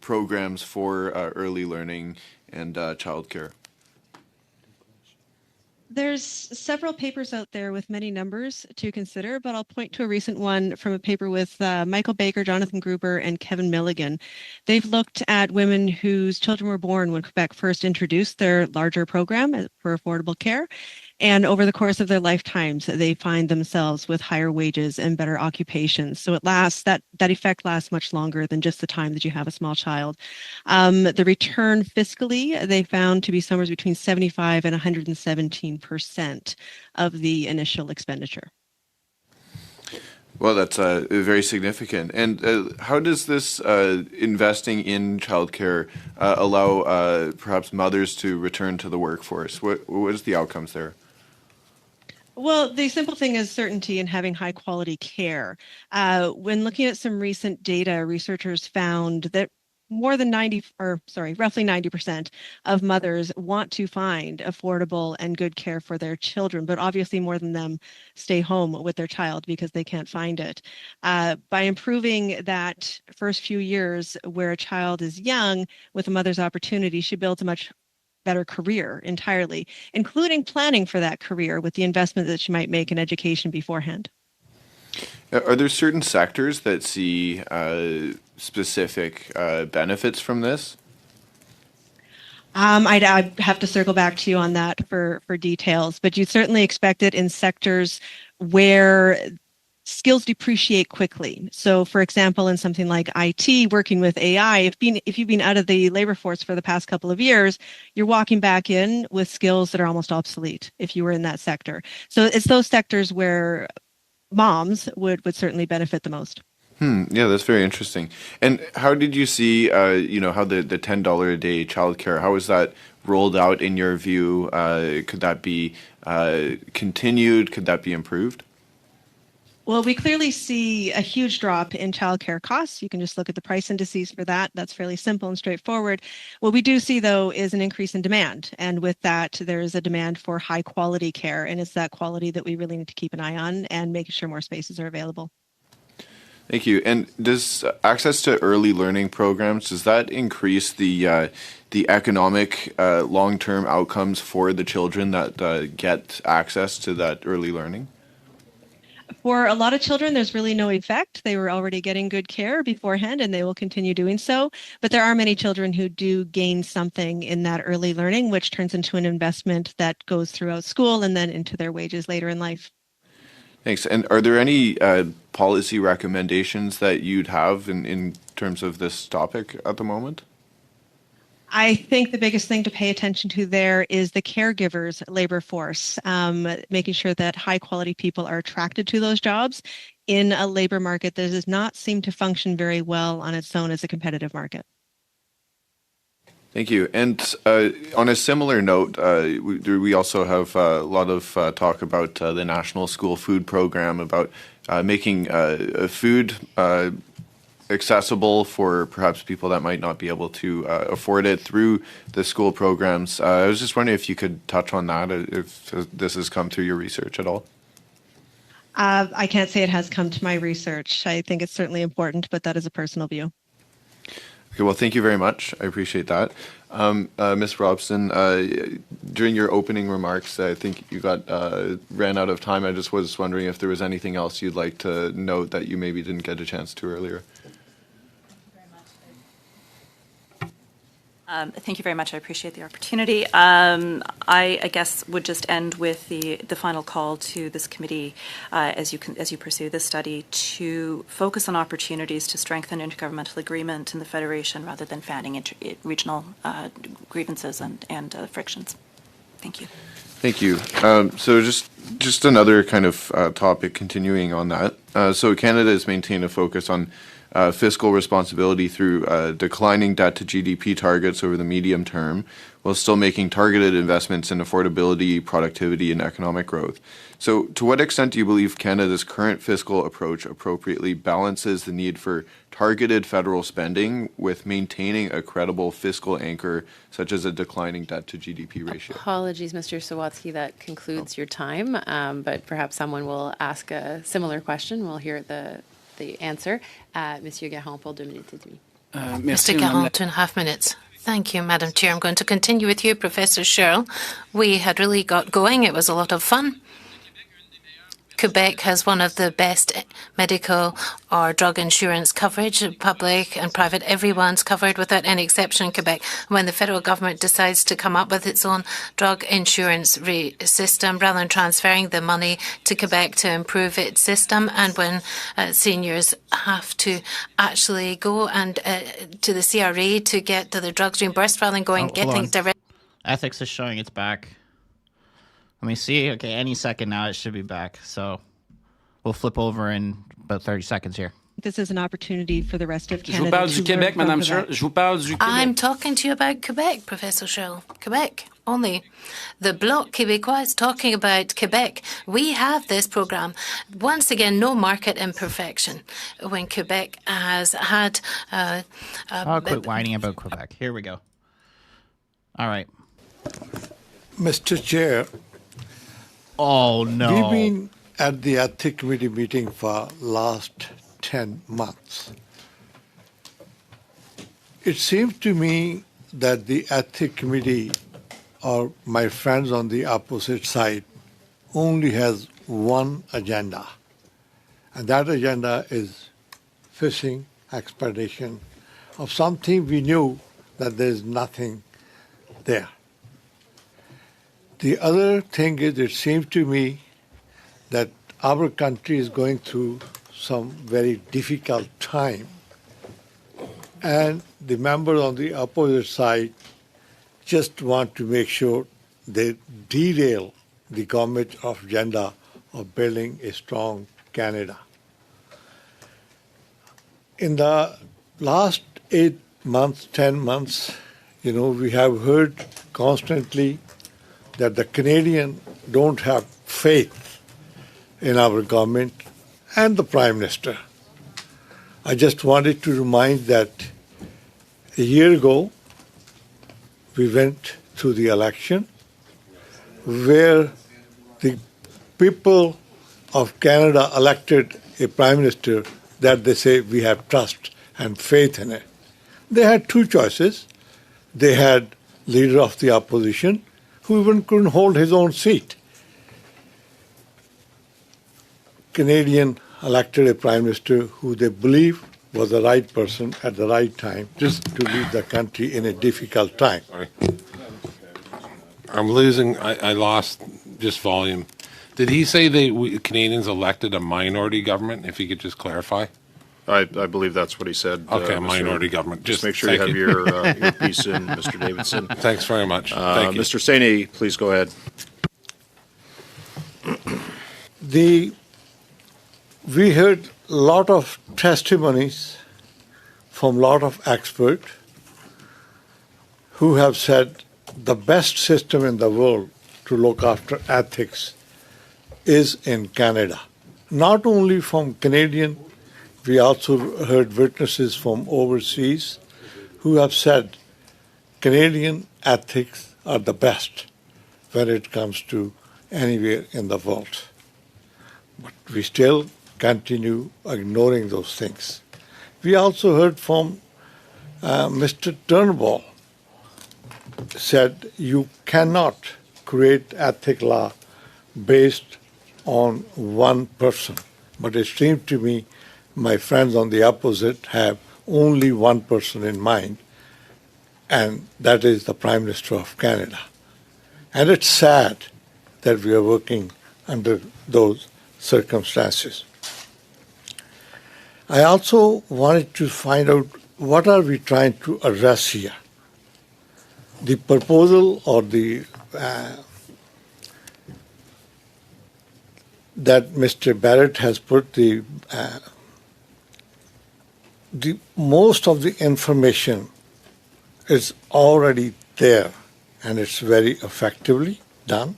programs for early learning and childcare? There's several papers out there with many numbers to consider, but I'll point to a recent one from a paper with Michael Baker, Jonathan Gruber, and Kevin Milligan. They've looked at women whose children were born when Quebec first introduced their larger program for affordable care. And over the course of their lifetimes, they find themselves with higher wages and better occupations. So it lasts, that effect lasts much longer than just the time that you have a small child. The return fiscally, they found to be somewhere between 75 and 117% of the initial expenditure. Well, that's very significant. And how does this investing in childcare allow perhaps mothers to return to the workforce? What is the outcomes there? Well, the simple thing is certainty and having high quality care. When looking at some recent data, researchers found that roughly 90% of mothers want to find affordable and good care for their children, but obviously more than them stay home with their child because they can't find it. By improving that first few years where a child is young with a mother's opportunity, she builds a much better career entirely, including planning for that career with the investment that she might make in education beforehand. Are there certain sectors that see specific benefits from this? I'd have to circle back to you on that for details, but you certainly expect it in sectors where skills depreciate quickly. So, for example, in something like IT, working with AI, if you've been out of the labor force for the past couple of years, you're walking back in with skills that are almost obsolete if you were in that sector. So it's those sectors where moms would certainly benefit the most. Yeah, that's very interesting. And how did you see, how the $10 a day childcare, how was that rolled out in your view? Could that be continued? Could that be improved? Well, we clearly see a huge drop in childcare costs. You can just look at the price indices for that. That's fairly simple and straightforward. What we do see, though, is an increase in demand. And with that, there is a demand for high quality care. And it's that quality that we really need to keep an eye on and making sure more spaces are available. Thank you. And does access to early learning programs, does that increase the economic long-term outcomes for the children that get access to that early learning? For a lot of children, there's really no effect. They were already getting good care beforehand, and they will continue doing so. But there are many children who do gain something in that early learning, which turns into an investment that goes throughout school and then into their wages later in life. Thanks. And are there any policy recommendations that you'd have in terms of this topic at the moment? I think the biggest thing to pay attention to there is the caregivers' labor force, making sure that high quality people are attracted to those jobs in a labor market that does not seem to function very well on its own as a competitive market. Thank you. And on a similar note, we also have a lot of talk about the National School Food Program, about making food accessible for perhaps people that might not be able to afford it through the school programs. I was just wondering if you could touch on that, if this has come through your research at all. I can't say it has come to my research. I think it's certainly important, but that is a personal view. Okay, well, thank you very much. I appreciate that. Ms. Robson, during your opening remarks, I think you ran out of time. I just was wondering if there was anything else you'd like to note that you maybe didn't get a chance to earlier. Thank you very much. I appreciate the opportunity. I guess would just end with the final call to this committee as you pursue this study to focus on opportunities to strengthen intergovernmental agreement in the Federation rather than fanning regional grievances and frictions. Thank you. Thank you. So just another kind of topic continuing on that. So Canada has maintained a focus on fiscal responsibility through declining debt to GDP targets over the medium term, while still making targeted investments in affordability, productivity, and economic growth. So to what extent do you believe Canada's current fiscal approach appropriately balances the need for targeted federal spending with maintaining a credible fiscal anchor, such as a declining debt to GDP ratio? Apologies, Mr. Sawatsky, that concludes your time, but perhaps someone will ask a similar question. We'll hear the answer. Monsieur Garand pour 2 minutes et demie. Mr. Garand, 2.5 minutes. Thank you, Madam Chair. I'm going to continue with you, Professor Sherrill. We had really got going. It was a lot of fun. Quebec has one of the best medical or drug insurance coverage, public and private. Everyone's covered without any exception in Quebec. When the federal government decides to come up with its own drug insurance system, rather than transferring the money to Quebec to improve its system, and when seniors have to actually go and to the CRA to get their drugs reimbursed rather than going getting direct. Ethics is showing it's back. Let me see. Okay, any second now it should be back. So we'll flip over in about 30 seconds here. This is an opportunity for the rest of Canada. Je vous parle du Québec, Madame Sherrill. Je vous parle du Québec. I'm talking to you about Quebec, Professor Sherrill. Quebec only. The Bloc Québécois is talking about Quebec. We have this program. Once again, no market imperfection. When Quebec has had... I'll quit whining about Quebec. Here we go. All right. Mr. Chair. Oh, no. We've been at the Ethics Committee meeting for last 10 months. It seems to me that the Ethics Committee, or my friends on the opposite side, only has one agenda. And that agenda is fishing expedition of something we knew that there's nothing there. The other thing is, it seems to me that our country is going through some very difficult time, and the members on the opposite side just want to make sure they derail the government agenda of building a strong Canada. In the last 8 months, 10 months, we have heard constantly that the Canadians don't have faith in our government and the Prime Minister. I just wanted to remind that a year ago, we went through the election where the people of Canada elected a Prime Minister that they say we have trust and faith in it. They had two choices. They had leader of the opposition who even couldn't hold his own seat. Canadian elected a Prime Minister who they believe was the right person at the right time just to lead the country in a difficult time. Sorry. I'm losing. I lost just volume. Did he say Canadians elected a minority government? If you could just clarify. I believe that's what he said. Okay, a minority government. Just make sure you have your piece in, Mr. Davidson. Thanks very much. Thank you. Mr. Saini, please go ahead. We heard a lot of testimonies from a lot of experts who have said the best system in the world to look after ethics is in Canada. Not only from Canadian we also heard witnesses from overseas who have said Canadian ethics are the best when it comes to anywhere in the world. But we still continue ignoring those things. We also heard from Mr. Turnbull said you cannot create ethic law based on one person. But it seems to me my friends on the opposite have only one person in mind, and that is the Prime Minister of Canada. And it's sad that we are working under those circumstances. I also wanted to find out what are we trying to address here. The proposal or the that Mr. Barrett has put the most of the information is already there, and it's very effectively done.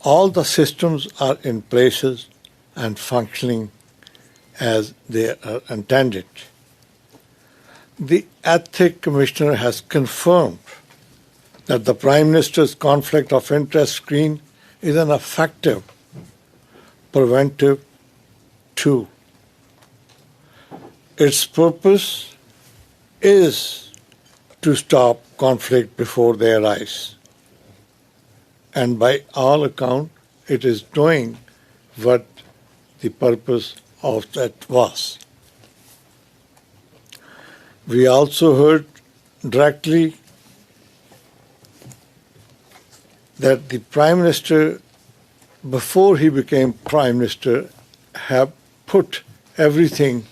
All the systems are in places and functioning as they are intended. The Ethics Commissioner has confirmed that the Prime Minister's conflict of interest screen is an effective preventive tool. Its purpose is to stop conflict before they arise. And by all account, it is doing what the purpose of that was. We also heard directly that the Prime Minister, before he became Prime Minister, have put everything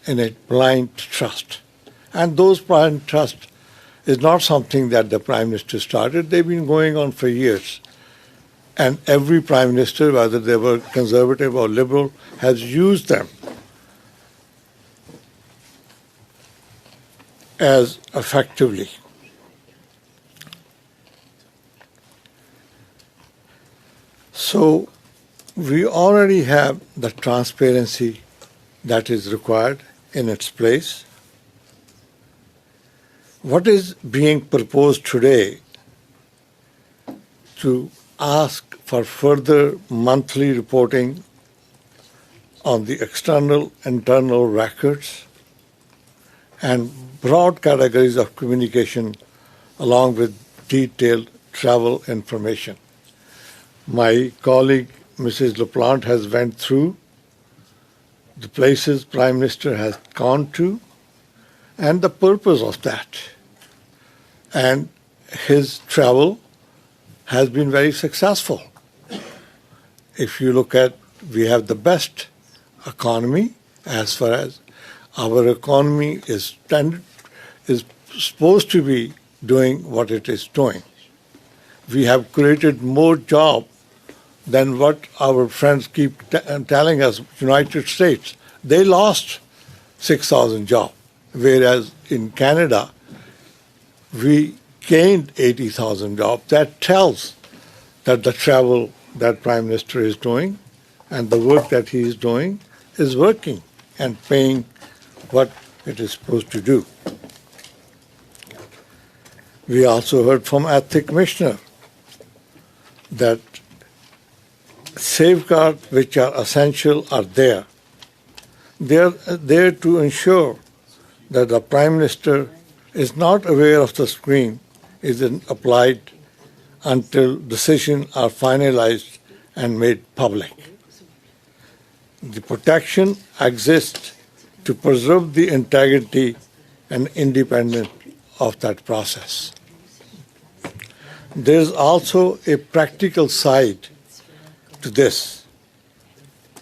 in a blind trust. And those blind trust is not something that the Prime Minister started. They've been going on for years. And every Prime Minister, whether they were Conservative or Liberal, has used them as effectively. So we already have the transparency that is required in its place. What is being proposed today to ask for further monthly reporting on the external, internal records and broad categories of communication along with detailed travel information. My colleague, Mrs. LaPlante, has went through the places Prime Minister has gone to and the purpose of that. And his travel has been very successful. If you look at, we have the best economy as far as our economy is supposed to be doing what it is doing. We have created more jobs than what our friends keep telling us, United States. They lost 6,000 jobs, whereas in Canada, we gained 80,000 jobs. That tells that the travel that Prime Minister is doing and the work that he is doing is working and paying what it is supposed to do. We also heard from Ethics Commissioner that safeguards which are essential are there. They are there to ensure that the Prime Minister is not aware of the screen isn't applied until decisions are finalized and made public. The protection exists to preserve the integrity and independence of that process. There is also a practical side to this.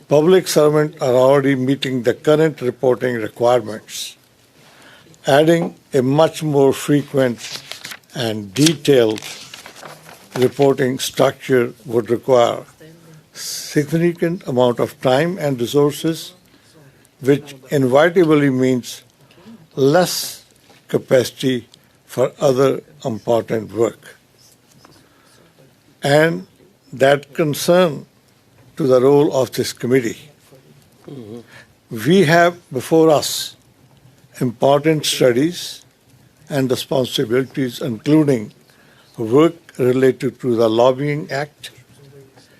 Public servants are already meeting the current reporting requirements. Adding a much more frequent and detailed reporting structure would require significant amount of time and resources, which inevitably means less capacity for other important work. And that concern to the role of this committee. We have before us important studies and responsibilities, including work related to the Lobbying Act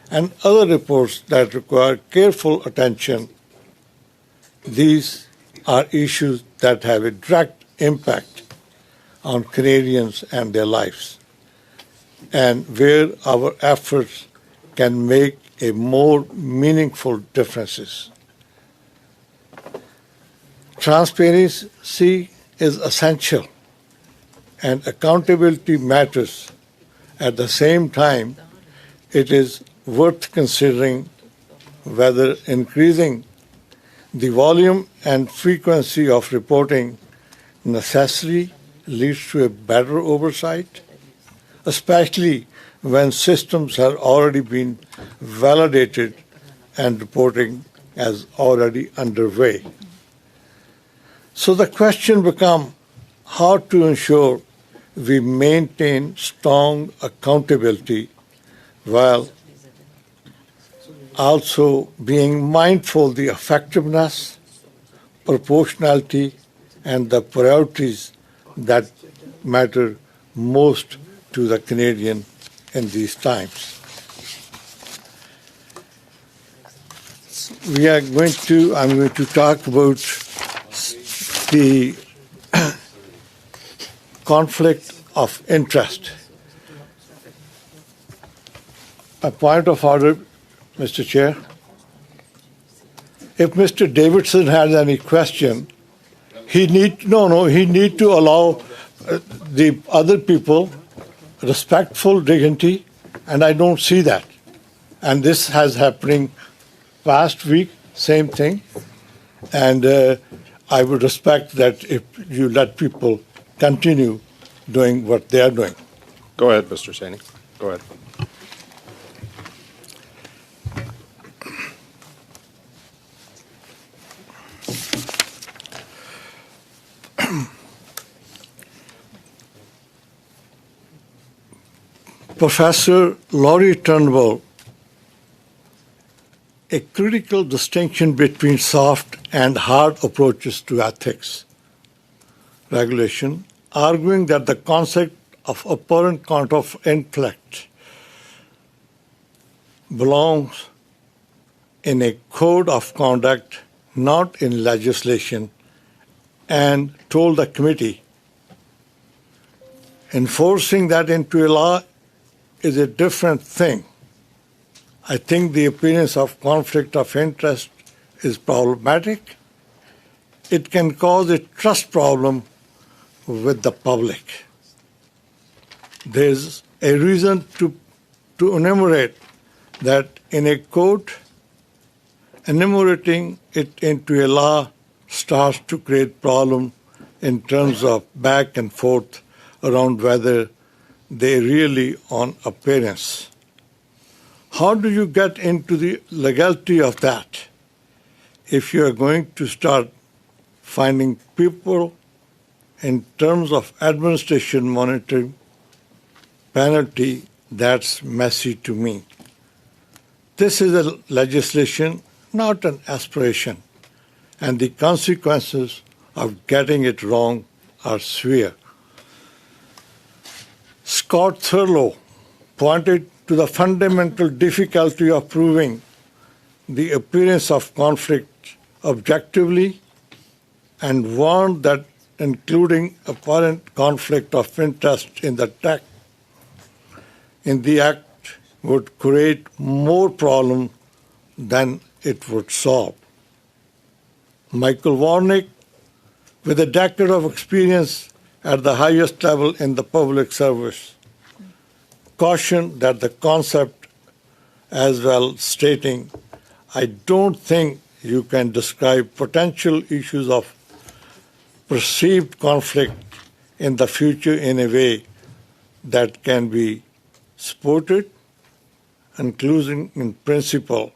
and other reports that require careful attention. These are issues that have a direct impact on Canadians and their lives, and where our efforts can make a more meaningful differences. Transparency is essential, and accountability matters. At the same time, it is worth considering whether increasing the volume and frequency of reporting necessarily leads to a better oversight, especially when systems have already been validated and reporting is already underway. So the question becomes how to ensure we maintain strong accountability while also being mindful of the effectiveness, proportionality, and the priorities that matter most to the Canadian in these times. I'm going to talk about the conflict of interest. A point of order, Mr. Chair. If Mr. Davidson has any question, he need to allow the other people respectful dignity, and I don't see that. And this has happening past week, same thing. And I would respect that if you let people continue doing what they are doing. Go ahead, Mr. Saini. Go ahead. Professor Laurie Turnbull, a critical distinction between soft and hard approaches to ethics regulation, arguing that the concept of apparent conflict of interest belongs in a code of conduct, not in legislation, and told the committee enforcing that into a law is a different thing. I think the appearance of conflict of interest is problematic. It can cause a trust problem with the public. There's a reason to enumerate that in a court, enumerating it into a law starts to create problem in terms of back and forth around whether they really on appearance. How do you get into the legality of that if you are going to start finding people in terms of administration monitoring penalty? That's messy to me. This is a legislation, not an aspiration, and the consequences of getting it wrong are severe. Scott Thurlow pointed to the fundamental difficulty of proving the appearance of conflict objectively and warned that including apparent conflict of interest in the act would create more problems than it would solve. Michael Warnick, with a decade of experience at the highest level in the public service, cautioned that the concept as well, stating, I don't think you can describe potential issues of perceived conflict in the future in a way that can be supported, including in principle.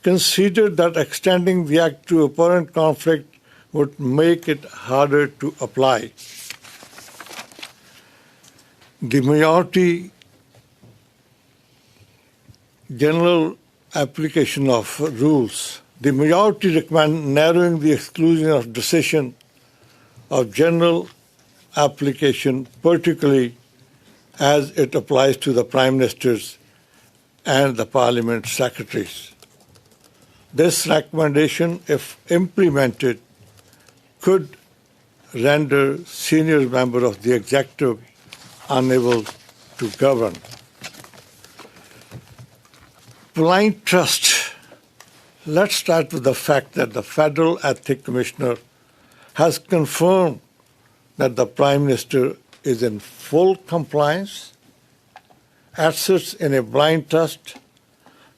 Consider that extending the act to apparent conflict would make it harder to apply. The majority general application of rules The majority recommend narrowing the exclusion of decision of general application, particularly as it applies to the Prime Ministers and the Parliament secretaries. This recommendation, if implemented, could render senior members of the executive unable to govern. Blind trust. Let's start with the fact that the Federal Ethics Commissioner has confirmed that the Prime Minister is in full compliance, acts in a blind trust,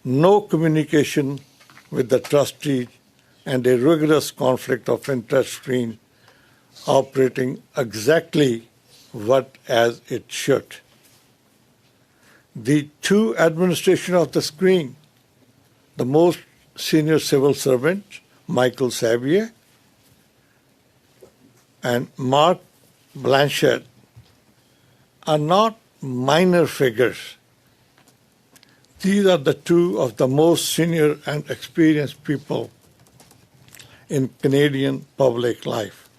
no communication with the trustee, and a rigorous conflict of interest screen operating exactly what as it should. The two administration of the screen, the most senior civil servant, Michael Xavier, and Mark Blanchard, are not minor figures. These are the two of the most senior and experienced people in Canadian public life.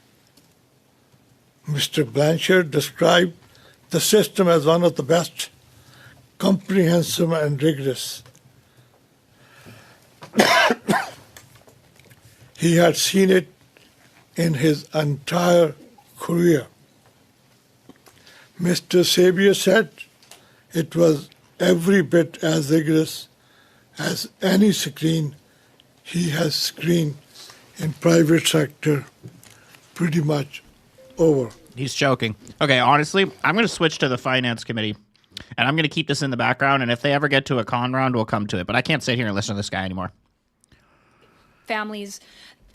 Mr. Blanchard described the system as one of the best, comprehensive and rigorous. He had seen it in his entire career. Mr. Xavier said it was every bit as rigorous as any screen he has screened in private sector, pretty much over. He's joking. Okay, honestly, I'm going to switch to the Finance Committee, and I'm going to keep this in the background, and if they ever get to a con round, we'll come to it. But I can't sit here and listen to this guy anymore. Families,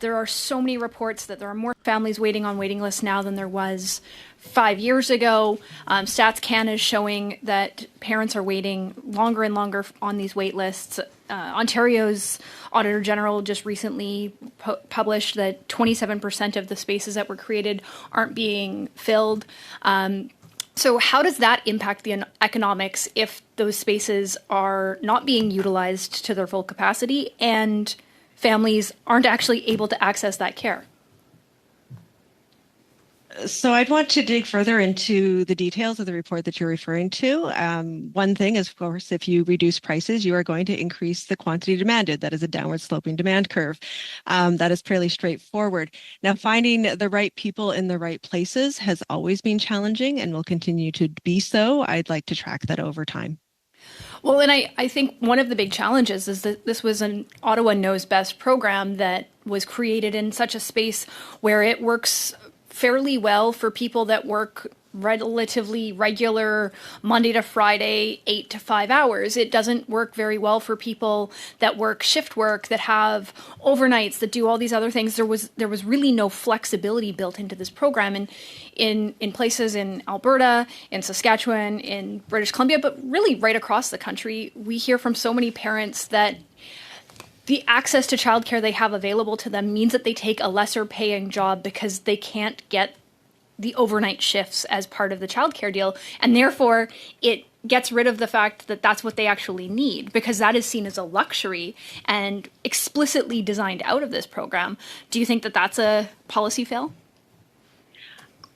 there are so many reports that there are more families waiting on waiting lists now than there was 5 years ago. Stats Canada is showing that parents are waiting longer and longer on these wait lists. Ontario's Auditor General just recently published that 27% of the spaces that were created aren't being filled. So how does that impact the economics if those spaces are not being utilized to their full capacity and families aren't actually able to access that care? So I'd want to dig further into the details of the report that you're referring to. One thing is, of course, if you reduce prices, you are going to increase the quantity demanded. That is a downward sloping demand curve. That is fairly straightforward. Now, finding the right people in the right places has always been challenging and will continue to be so. I'd like to track that over time. Well, and I think one of the big challenges is that this was an Ottawa Knows Best program that was created in such a space where it works fairly well for people that work relatively regular Monday to Friday, 8 to 5 hours. It doesn't work very well for people that work shift work, that have overnights, that do all these other things. There was really no flexibility built into this program. And in places in Alberta, in Saskatchewan, in British Columbia, but really right across the country, we hear from so many parents that the access to childcare they have available to them means that they take a lesser paying job because they can't get the overnight shifts as part of the childcare deal. And therefore, it gets rid of the fact that that's what they actually need, because that is seen as a luxury and explicitly designed out of this program. Do you think that that's a policy fail?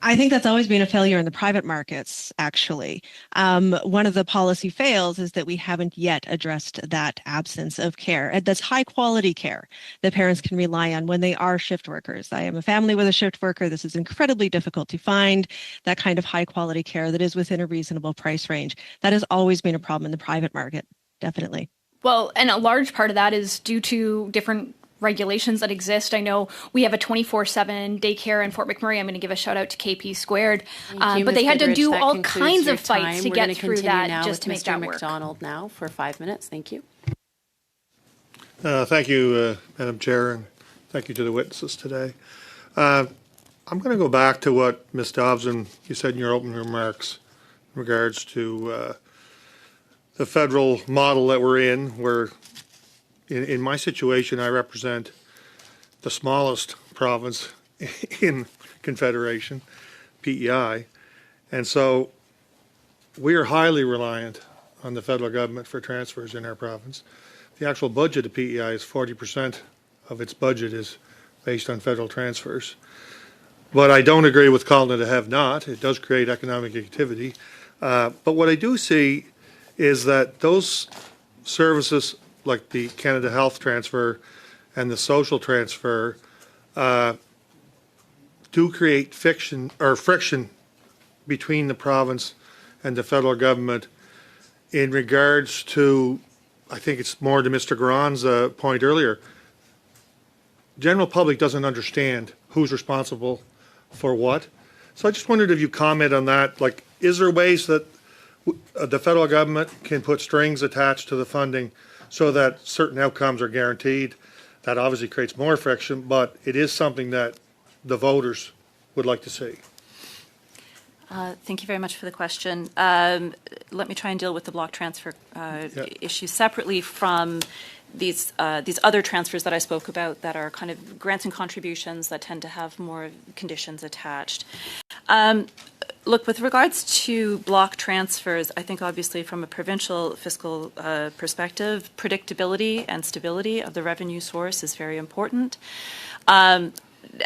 I think that's always been a failure in the private markets, actually. One of the policy fails is that we haven't yet addressed that absence of care. And that's high quality care that parents can rely on when they are shift workers. I am a family with a shift worker. This is incredibly difficult to find, that kind of high quality care that is within a reasonable price range. That has always been a problem in the private market, definitely. Well, and a large part of that is due to different regulations that exist. I know we have a 24/7 daycare in Fort McMurray. I'm going to give a shout out to KP Squared, but they had to do all kinds of fights to get through that just to make that work. Mr. McDonald now for 5 minutes. Thank you. Thank you, Madam Chair, and thank you to the witnesses today. I'm going to go back to what Ms. Dobson, you said in your opening remarks in regards to the federal model that we're in, where in my situation, I represent the smallest province in Confederation, PEI, and so we are highly reliant on the federal government for transfers in our province. The actual budget of PEI is 40% of its budget is based on federal transfers. But I don't agree with calling it a have-not. It does create economic activity. But what I do see is that those services like the Canada Health transfer and the social transfer do create friction between the province and the federal government in regards to, I think it's more to Mr. Garon's point earlier, general public doesn't understand who's responsible for what. So I just wondered if you comment on that. Like, is there ways that the federal government can put strings attached to the funding so that certain outcomes are guaranteed? That obviously creates more friction, but it is something that the voters would like to see. Thank you very much for the question. Let me try and deal with the block transfer issue separately from these other transfers that I spoke about that are kind of grants and contributions that tend to have more conditions attached. Look, with regards to block transfers, I think obviously from a provincial fiscal perspective, predictability and stability of the revenue source is very important.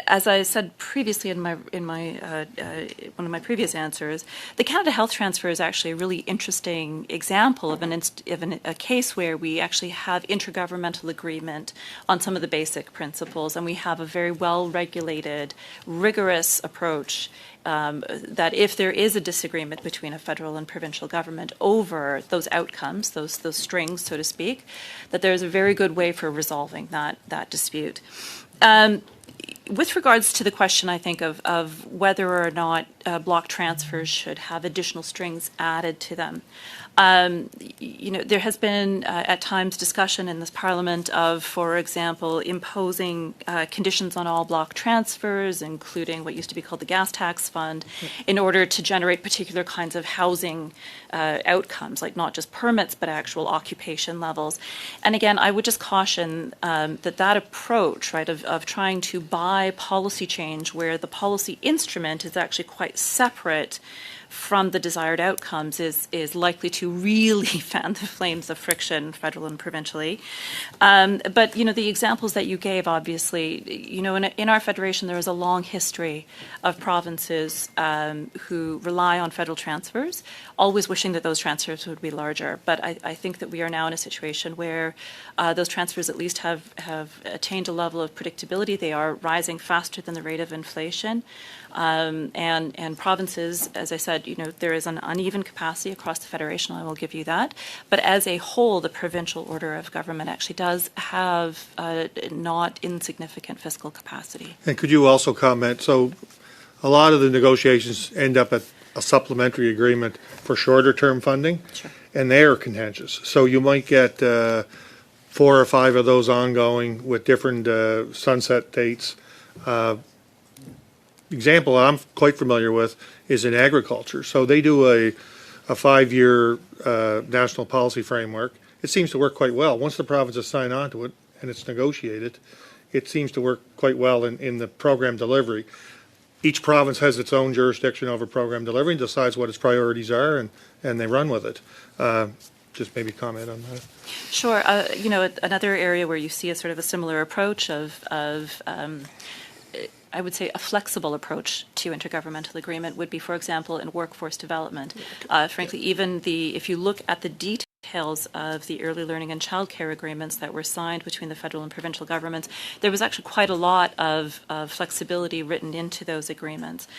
As I said previously in one of my previous answers, the Canada Health transfer is actually a really interesting example of a case where we actually have intergovernmental agreement on some of the basic principles, and we have a very well-regulated, rigorous approach that if there is a disagreement between a federal and provincial government over those outcomes, those strings, so to speak, that there's a very good way for resolving that dispute. With regards to the question, I think, of whether or not block transfers should have additional strings added to them, there has been at times discussion in this Parliament of, for example, imposing conditions on all block transfers, including what used to be called the gas tax fund, in order to generate particular kinds of housing outcomes, like not just permits, but actual occupation levels. And again, I would just caution that approach, right, of trying to buy policy change where the policy instrument is actually quite separate from the desired outcomes is likely to really fan the flames of friction, federal and provincially. But, the examples that you gave, obviously, in our federation, there is a long history of provinces who rely on federal transfers, always wishing that those transfers would be larger. But I think that we are now in a situation where those transfers at least have attained a level of predictability. They are rising faster than the rate of inflation. And provinces, as I said, there is an uneven capacity across the federation, I will give you that. But as a whole, the provincial order of government actually does have not insignificant fiscal capacity. And could you also comment, so a lot of the negotiations end up at a supplementary agreement for shorter term funding, sure, and they are contentious. So you might get 4 or 5 of those ongoing with different sunset dates. Example I'm quite familiar with is in agriculture. So they do a 5-year national policy framework. It seems to work quite well. Once the provinces sign on to it and it's negotiated, it seems to work quite well in the program delivery. Each province has its own jurisdiction over program delivery and decides what its priorities are, and they run with it. Just maybe comment on that. Sure. Another area where you see a sort of a similar approach of I would say a flexible approach to intergovernmental agreement would be, for example, in workforce development. Frankly, even if you look at the details of the early learning and childcare agreements that were signed between the federal and provincial governments, there was actually quite a lot of flexibility written into those agreements.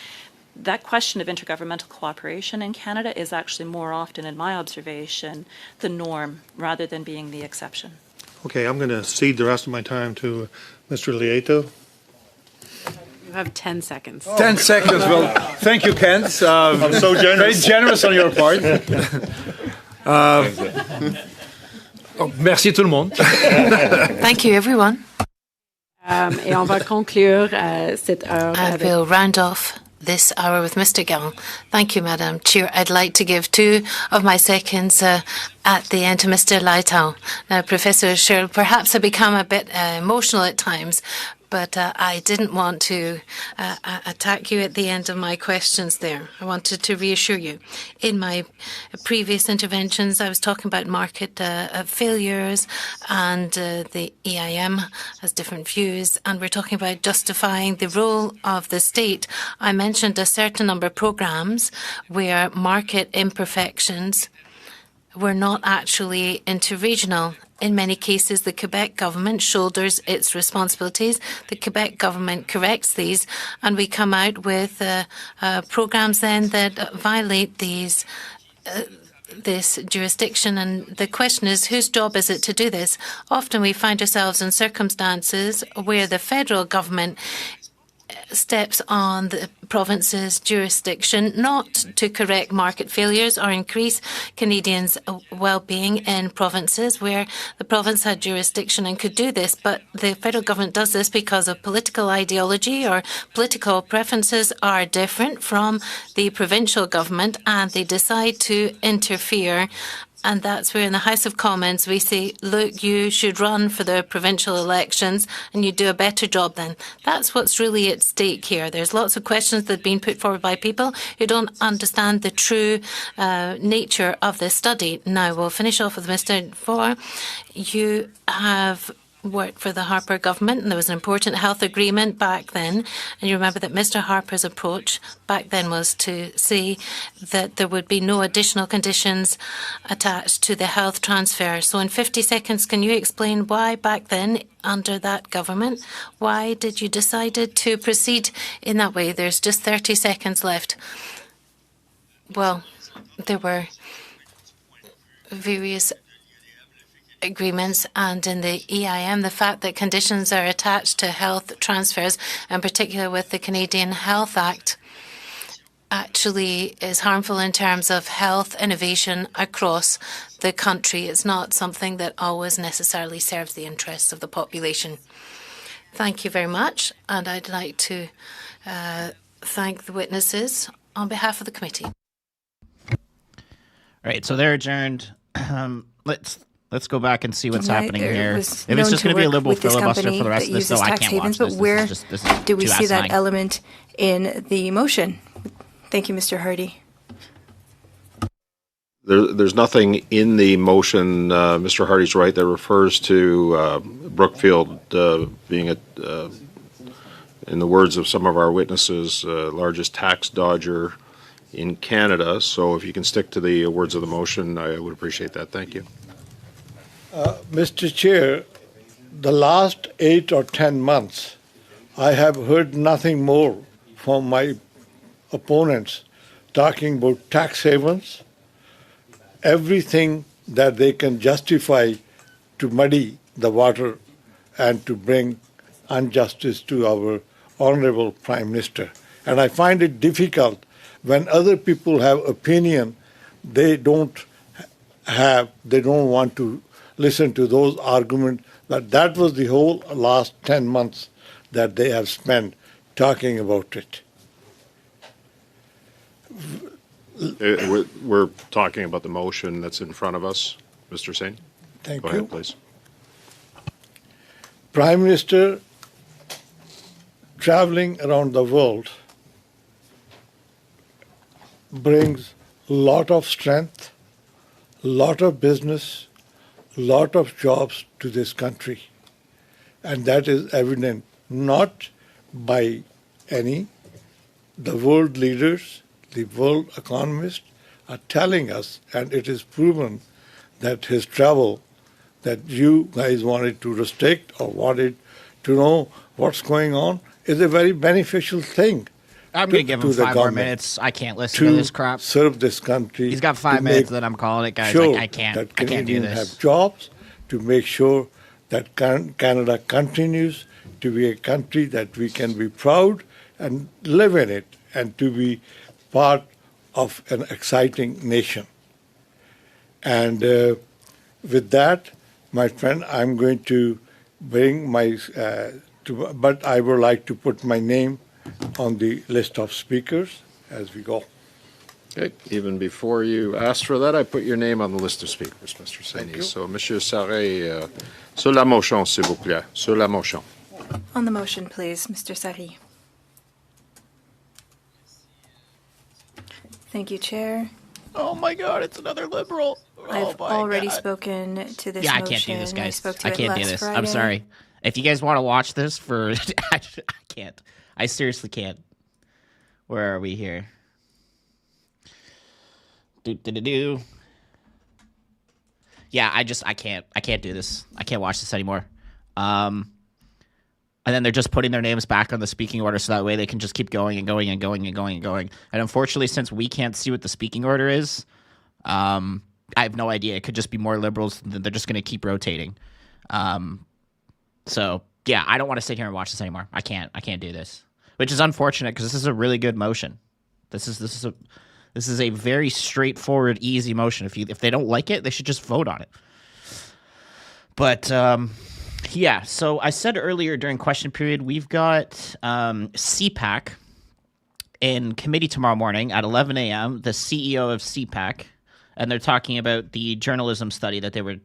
That question of intergovernmental cooperation in Canada is actually more often, in my observation, the norm rather than being the exception. Okay, I'm going to cede the rest of my time to Mr. Lieto. You have 10 seconds. 10 seconds. Well, thank you, Kent. I'm so generous. Very generous on your part. Merci tout le monde. Thank you, everyone. Et on va conclure cette heure. And we'll round off this hour with Mr. Gall. Thank you, Madam Chair. I'd like to give 2 of my seconds at the end to Mr. Lighthouse. Now, Professor Sherrill, perhaps I become a bit emotional at times, But I didn't want to attack you at the end of my questions there. I wanted to reassure you. In my previous interventions, I was talking about market failures, and the EIM has different views, and we're talking about justifying the role of the state. I mentioned a certain number of programs where market imperfections were not actually interregional. In many cases, the Quebec government shoulders its responsibilities. The Quebec government corrects these, and we come out with programs then that violate this jurisdiction. And the question is, whose job is it to do this? Often we find ourselves in circumstances where the federal government steps on the province's jurisdiction, not to correct market failures or increase Canadians' well-being in provinces where the province had jurisdiction and could do this. But the federal government does this because of political ideology, or political preferences are different from the provincial government, and they decide to interfere. And that's where in the House of Commons we say, look, you should run for the provincial elections and you do a better job then. That's what's really at stake here. There's lots of questions that have been put forward by people who don't understand the true nature of this study. Now, we'll finish off with Mr. Four. You have worked for the Harper government, and there was an important health agreement back then. And you remember that Mr. Harper's approach back then was to see that there would be no additional conditions attached to the health transfer. So in 50 seconds, can you explain why back then, under that government, why did you decide to proceed in that way? There's just 30 seconds left. Well, there were various agreements, and in the EIM, the fact that conditions are attached to health transfers, in particular with the Canadian Health Act, actually is harmful in terms of health innovation across the country. It's not something that always necessarily serves the interests of the population. Thank you very much, and I'd like to thank the witnesses on behalf of the committee. All right, so they're adjourned. Let's go back and see what's happening here. If it's just going to be a liberal filibuster for the rest of this, though, I can't watch this. But where do we see that asinine. element in the motion? Thank you, Mr. Hardy. There's nothing in the motion, Mr. Hardy's right, that refers to Brookfield being, in the words of some of our witnesses, largest tax dodger in Canada. So if you can stick to the words of the motion, I would appreciate that. Thank you. Mr. Chair, the last 8 or 10 months, I have heard nothing more from my opponents talking about tax havens, everything that they can justify to muddy the water and to bring injustice to our Honorable Prime Minister. And I find it difficult when other people have opinion, they don't want to listen to those arguments. That was the whole last 10 months that they have spent talking about it. We're talking about the motion that's in front of us. Mr. Singh? Thank you. Go ahead, please. Prime Minister traveling around the world brings a lot of strength, a lot of business, a lot of jobs to this country. And that is evident not by any. The world leaders, the world economists are telling us, and it is proven that his travel that you guys wanted to restrict or wanted to know what's going on is a very beneficial thing. I'm going to give him 5 more minutes. I can't listen to this crap. Serve this country. He's got 5 minutes, then I'm calling it, guys. Sure I can't do Canadians this. have jobs, to make sure that Canada continues to be a country that we can be proud and live in it, and to be part of an exciting nation. And with that, my friend, I'm going to bring my, but I would like to put my name on the list of speakers as we go. Okay. Even before you asked for that, I put your name on the list of speakers, Mr. Saini. So, Monsieur Sarret, sur la motion, s'il vous plaît. Sur la motion. On the motion, please, Mr. Sari. Thank you, Chair. Oh my God, it's another Liberal. I've already spoken to this motion. Yeah, I can't do this, guys. I can't do this. I'm sorry. If you guys want to watch this for... I can't. I seriously can't. Where are we here? Do. Yeah, I can't. I can't do this. I can't watch this anymore. And then they're just putting their names back on the speaking order so that way they can just keep going and going and going and going and going. And unfortunately, since we can't see what the speaking order is, I have no idea. It could just be more Liberals. They're just going to keep rotating. So, yeah, I don't want to sit here and watch this anymore. I can't do this, which is unfortunate because this is a really good motion. This is a very straightforward, easy motion. If they don't like it, they should just vote on it. But yeah, so I said earlier during question period, we've got CPAC in committee tomorrow morning at 11 a.m., the CEO of CPAC, and they're talking about the journalism study that they were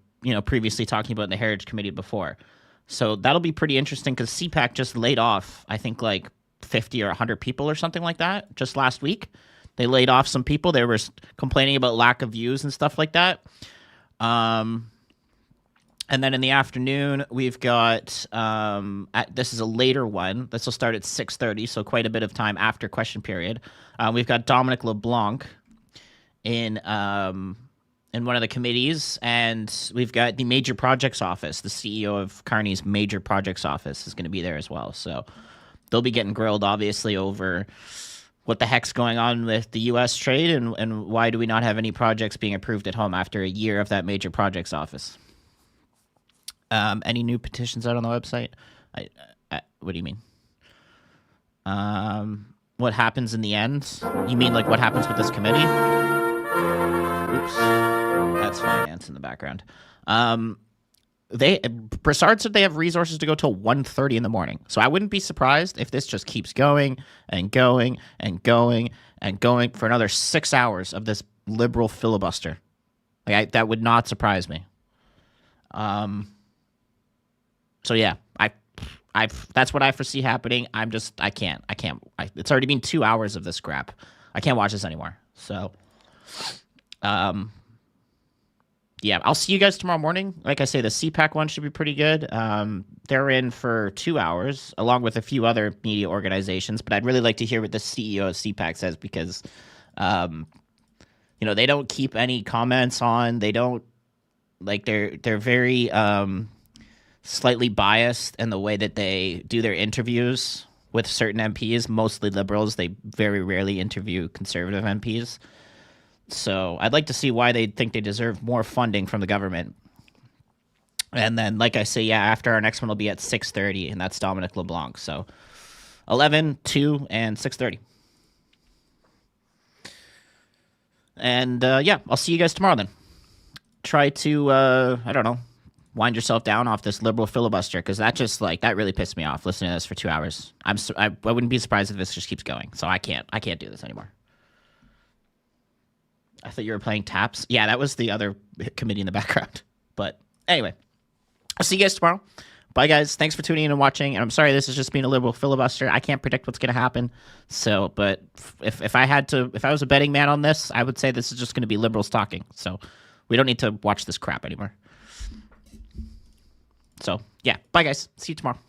previously talking about in the Heritage Committee before. So that'll be pretty interesting because CPAC just laid off, I think, like 50 or 100 people or something like that just last week. They laid off some people. They were complaining about lack of views and stuff like that. And then in the afternoon, we've got, this is a later one. This will start at 6:30, so quite a bit of time after question period. We've got Dominic LeBlanc in one of the committees, and we've got the Major Projects Office. The CEO of Carney's Major Projects Office is going to be there as well. So they'll be getting grilled, obviously, over what the heck's going on with the U.S. trade and why do we not have any projects being approved at home after a year of that Major Projects Office. Any new petitions out on the website? What do you mean? What happens in the end? You mean like what happens with this committee? Oops. That's finance in the background. Broussard said they have resources to go till 1:30 in the morning. So I wouldn't be surprised if this just keeps going and going and going and going for another 6 hours of this Liberal filibuster. That would not surprise me. So yeah, that's what I foresee happening. I can't. It's already been 2 hours of this crap. I can't watch this anymore. So, yeah, I'll see you guys tomorrow morning. Like I say, the CPAC one should be pretty good. They're in for 2 hours, along with a few other media organizations. But I'd really like to hear what the CEO of CPAC says because, they don't keep any comments on. They don't they're very slightly biased in the way that they do their interviews with certain MPs, mostly Liberals. They very rarely interview Conservative MPs. So I'd like to see why they think they deserve more funding from the government. And then, like I say, yeah, after our next one will be at 6:30, and that's Dominic LeBlanc. So 11, 2, and 6:30. And, yeah, I'll see you guys tomorrow then. Try to, I don't know, wind yourself down off this Liberal filibuster, because that just, that really pissed me off, listening to this for 2 hours. I wouldn't be surprised if this just keeps going. So I can't do this anymore. I thought you were playing taps. Yeah, that was the other committee in the background. But anyway, I'll see you guys tomorrow. Bye, guys. Thanks for tuning in and watching. And I'm sorry this has just been a Liberal filibuster. I can't predict what's going to happen. So, but if I was a betting man on this, I would say this is just going to be Liberals talking. So we don't need to watch this crap anymore. So, yeah. Bye, guys. See you tomorrow.